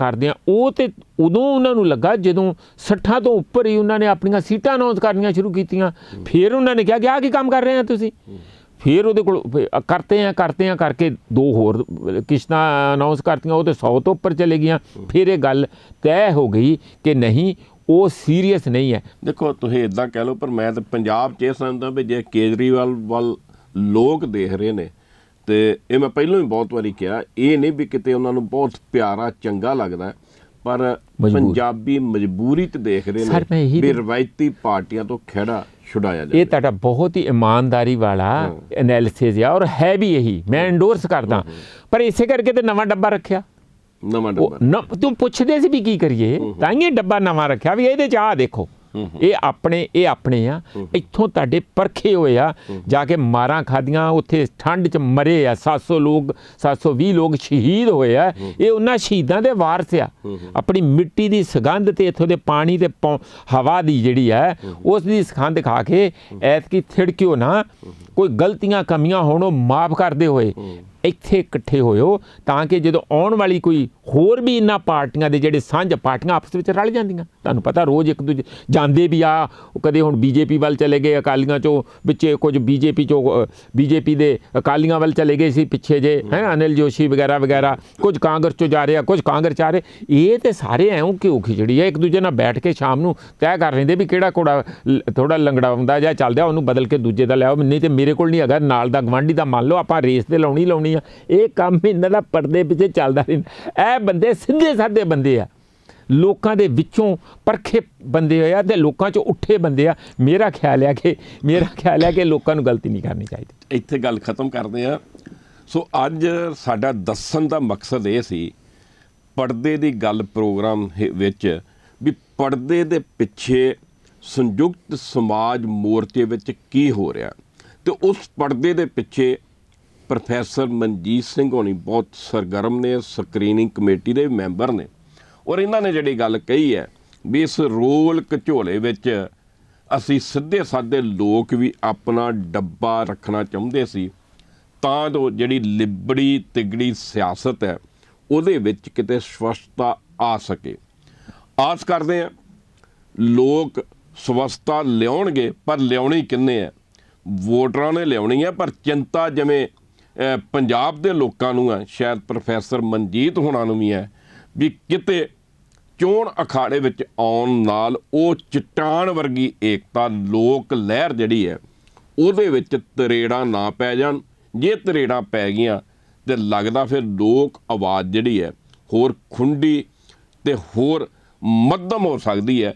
ਉਹ ਤੇ ਉਦੋਂ ਉਹਨਾਂ ਨੂੰ ਲੱਗਾ ਜਦੋਂ 60 ਤੋਂ ਉੱਪਰ ਹੀ ਉਹਨਾਂ ਨੇ ਆਪਣੀਆਂ ਸੀਟਾਂ ਅਨਾਉਂਸ ਕਰਨੀਆਂ ਸ਼ੁਰੂ ਕੀਤੀਆਂ। ਫਿਰ ਉਹਨਾਂ ਨੇ ਕਿਹਾ ਕਿ ਆਹ ਕੀ ਕੰਮ ਕਰ ਰਹੇ ਆ ਤੁਸੀਂ? ਫਿਰ ਉਹਦੇ ਕੋਲ ਕਰਤੇ ਆ ਕਰਕੇ 2 ਹੋਰ ਕਿਸ਼ਤਾਂ ਅਨਾਉਂਸ ਕਰਤੀਆਂ, ਉਹ ਤੇ 100 ਤੋਂ ਉੱਪਰ ਚਲੇ ਗਈਆਂ। ਫਿਰ ਇਹ ਗੱਲ ਤੈਅ ਹੋ ਗਈ ਕਿ ਨਹੀਂ, ਉਹ ਸੀਰੀਅਸ ਨਹੀਂ ਹੈ। ਦੇਖੋ ਤੁਸੀਂ ਇੱਦਾਂ ਕਹਿ ਲਓ, ਪਰ ਮੈਂ ਤਾਂ ਪੰਜਾਬ 'ਚ ਇਹ ਸਮਝਦਾ ਵੀ ਜੇ ਕੇਜਰੀਵਾਲ ਵੱਲ ਲੋਕ ਦੇਖ ਰਹੇ ਨੇ, ਤੇ ਇਹ ਮੈਂ ਪਹਿਲਾਂ ਵੀ ਬਹੁਤ ਵਾਰੀ ਕਿਹਾ, ਇਹ ਨਹੀਂ ਵੀ ਕਿਤੇ ਉਹਨਾਂ ਨੂੰ ਬਹੁਤ ਪਿਆਰਾ ਚੰਗਾ ਲੱਗਦਾ, ਪਰ ਪੰਜਾਬੀ ਮਜਬੂਰੀ 'ਚ ਦੇਖ ਰਹੇ ਨੇ ਵੀ ਰਵਾਇਤੀ ਪਾਰਟੀਆਂ ਤੋਂ ਖਹਿੜਾ ਛੁਡਾਇਆ ਜਾਵੇ। ਇਹ ਤੁਹਾਡਾ ਬਹੁਤ ਹੀ ਇਮਾਨਦਾਰੀ ਵਾਲਾ ਐਨਾਲਿਸਿਸ ਆ, ਔਰ ਹੈ ਵੀ ਇਹੀ, ਮੈਂ ਇੰਡੋਰਸ ਕਰਦਾ। ਪਰ ਇਸੇ ਕਰਕੇ ਤੇ ਨਵਾਂ ਡੱਬਾ ਰੱਖਿਆ। ਤੂੰ ਪੁੱਛਦੇ ਸੀ ਵੀ ਕੀ ਕਰੀਏ, ਤਾਂ ਹੀ ਡੱਬਾ ਨਵਾਂ ਰੱਖਿਆ ਵੀ ਇਹਦੇ 'ਚ ਆਹ ਦੇਖੋ, ਇਹ ਆਪਣੇ ਆ, ਇੱਥੋਂ ਤੁਹਾਡੇ ਪਰਖੇ ਹੋਏ ਆ, ਜਾ ਕੇ ਮਾਰਾਂ ਖਾਧੀਆਂ, ਉੱਥੇ ਠੰਡ 'ਚ ਮਰੇ ਆ 720 ਲੋਕ ਸ਼ਹੀਦ ਹੋਏ ਆ। ਇਹ ਉਹਨਾਂ ਸ਼ਹੀਦਾਂ ਦੇ ਵਾਰਸ ਆ। ਆਪਣੀ ਮਿੱਟੀ ਦੀ ਸੁਗੰਧ ਤੇ ਇੱਥੋਂ ਦੇ ਪਾਣੀ ਤੇ ਹਵਾ ਦੀ ਜਿਹੜੀ ਹੈ ਉਸ ਦੀ ਸੁਗੰਧ ਖਾ ਕੇ ਐਤਕੀ ਥਿੜਕਿਓ ਨਾ, ਕੋਈ ਗਲਤੀਆਂ ਕਮੀਆਂ ਹੋਣ ਉਹ ਮਾਫ ਕਰਦੇ ਹੋਏ ਇੱਥੇ ਇਕੱਠੇ ਹੋਇਓ, ਤਾਂ ਕਿ ਜਦੋਂ ਆਉਣ ਵਾਲੀ ਕੋਈ ਹੋਰ ਵੀ ਇਹਨਾਂ ਪਾਰਟੀਆਂ ਦੇ ਜਿਹੜੇ ਸਾਂਝ ਪਾਰਟੀਆਂ ਆਪਸ ਵਿੱਚ ਰਲ ਜਾਂਦੀਆਂ, ਤੁਹਾਨੂੰ ਪਤਾ ਰੋਜ਼ ਇੱਕ ਦੂਜੇ ਜਾਂਦੇ ਵੀ ਆ, ਕਦੇ ਹੁਣ ਬੀਜੇਪੀ ਵੱਲ ਚਲੇ ਗਏ, ਅਕਾਲੀਆਂ 'ਚੋਂ ਵਿੱਚੇ ਕੁਝ ਬੀਜੇਪੀ ਦੇ ਅਕਾਲੀਆਂ ਵੱਲ ਚਲੇ ਗਏ ਸੀ ਪਿੱਛੇ ਜੇ, ਹੈ ਅਨਿਲ ਜੋਸ਼ੀ ਵਗੈਰਾ, ਕੁਝ ਕਾਂਗਰਸ 'ਚੋਂ ਜਾ ਰਹੇ ਆ, ਕੁਝ ਕਾਂਗਰਸ 'ਚ ਆ ਰਹੇ। ਇਹ ਤੇ ਸਾਰੇ ਐਉਂ ਘਿਓ ਖਿਚੜੀ ਆ, ਇੱਕ ਦੂਜੇ ਨਾਲ ਬੈਠ ਕੇ ਸ਼ਾਮ ਨੂੰ ਤੈਅ ਕਰ ਲੈਂਦੇ ਵੀ ਕਿਹੜਾ ਘੋੜਾ ਥੋੜਾ ਲੰਗੜਾਉਂਦਾ ਜਾਂ ਚੱਲਦਾ, ਉਹਨੂੰ ਬਦਲ ਕੇ ਦੂਜੇ ਦਾ ਲਿਆਓ, ਨਹੀਂ ਤੇ ਮੇਰੇ ਕੋਲ ਨਹੀਂ ਹੈਗਾ, ਨਾਲ ਦਾ ਗਵਾਂਢੀ ਦਾ ਮੰਨ ਲਓ, ਆਪਾਂ ਰੇਸ ਤੇ ਲਾਉਣੀ। ਇਹ ਕੰਮ ਇਹਨਾਂ ਦਾ ਪਰਦੇ ਪਿੱਛੇ ਚੱਲਦਾ ਰਹਿੰਦਾ। ਇਹ ਬੰਦੇ ਸਿੱਧੇ ਸਾਦੇ ਬੰਦੇ ਆ, ਲੋਕਾਂ ਦੇ ਵਿੱਚੋਂ ਪਰਖੇ ਬੰਦੇ ਹੋਏ ਆ ਤੇ ਲੋਕਾਂ 'ਚੋਂ ਉੱਠੇ ਬੰਦੇ ਆ। ਮੇਰਾ ਖਿਆਲ ਹੈ ਕਿ ਲੋਕਾਂ ਨੂੰ ਗਲਤੀ ਨਹੀਂ ਕਰਨੀ ਚਾਹੀਦੀ। ਇੱਥੇ ਗੱਲ ਖਤਮ ਕਰਦੇ ਆ। ਸੋ ਅੱਜ ਸਾਡਾ ਦੱਸਣ ਦਾ ਮਕਸਦ ਇਹ ਸੀ, ਪਰਦੇ ਦੀ ਗੱਲ ਪ੍ਰੋਗਰਾਮ ਵਿੱਚ, ਵੀ ਪਰਦੇ ਦੇ ਪਿੱਛੇ ਸੰਯੁਕਤ ਸਮਾਜ ਮੋਰਚੇ ਵਿੱਚ ਕੀ ਹੋ ਰਿਹਾ ਤੇ ਉਸ ਪਰਦੇ ਦੇ ਪਿੱਛੇ ਪ੍ਰੋਫੈਸਰ ਮਨਜੀਤ ਸਿੰਘ ਹੋਣੀ ਬਹੁਤ ਸਰਗਰਮ ਨੇ, ਸਕਰੀਨਿੰਗ ਕਮੇਟੀ ਦੇ ਮੈਂਬਰ ਨੇ, ਔਰ ਇਹਨਾਂ ਨੇ ਜਿਹੜੀ ਗੱਲ ਕਹੀ ਹੈ ਵੀ ਇਸ ਰੋਲ ਘਚੋਲੇ ਵਿੱਚ ਅਸੀਂ ਸਿੱਧੇ ਸਾਦੇ ਲੋਕ ਵੀ ਆਪਣਾ ਡੱਬਾ ਰੱਖਣਾ ਚਾਹੁੰਦੇ ਸੀ ਤਾਂ ਜੋ ਜਿਹੜੀ ਲਿਬੜੀ ਤਿਗੜੀ ਸਿਆਸਤ ਹੈ ਉਹਦੇ ਵਿੱਚ ਕਿਤੇ ਸਵੱਛਤਾ ਆ ਸਕੇ। ਆਸ ਕਰਦੇ ਹਾਂ ਲੋਕ ਸਵੱਛਤਾ ਲਿਆਉਣਗੇ, ਪਰ ਲਿਆਉਣੀ ਕਿੰਨੇ ਹੈ? ਵੋਟਰਾਂ ਨੇ ਲਿਆਉਣੀ ਹੈ, ਪਰ ਚਿੰਤਾ ਜਿਵੇਂ ਪੰਜਾਬ ਦੇ ਲੋਕਾਂ ਨੂੰ ਹੈ, ਸ਼ਾਇਦ ਪ੍ਰੋਫੈਸਰ ਮਨਜੀਤ ਹੋਣਾ ਨੂੰ ਵੀ ਹੈ ਵੀ ਕਿਤੇ ਚੋਣ ਅਖਾੜੇ ਵਿੱਚ ਆਉਣ ਨਾਲ ਉਹ ਚਟਾਨ ਵਰਗੀ ਏਕਤਾ ਲੋਕ ਲਹਿਰ ਜਿਹੜੀ ਹੈ ਉਹਦੇ ਵਿੱਚ ਤਰੇੜਾਂ ਨਾ ਪੈ ਜਾਣ। ਜੇ ਤਰੇੜਾਂ ਪੈ ਗਈਆਂ ਤੇ ਲੱਗਦਾ ਫਿਰ ਲੋਕ ਆਵਾਜ਼ ਜਿਹੜੀ ਹੈ ਹੋਰ ਖੁੰਡੀ ਤੇ ਹੋਰ ਮੱਧਮ ਹੋ ਸਕਦੀ ਹੈ।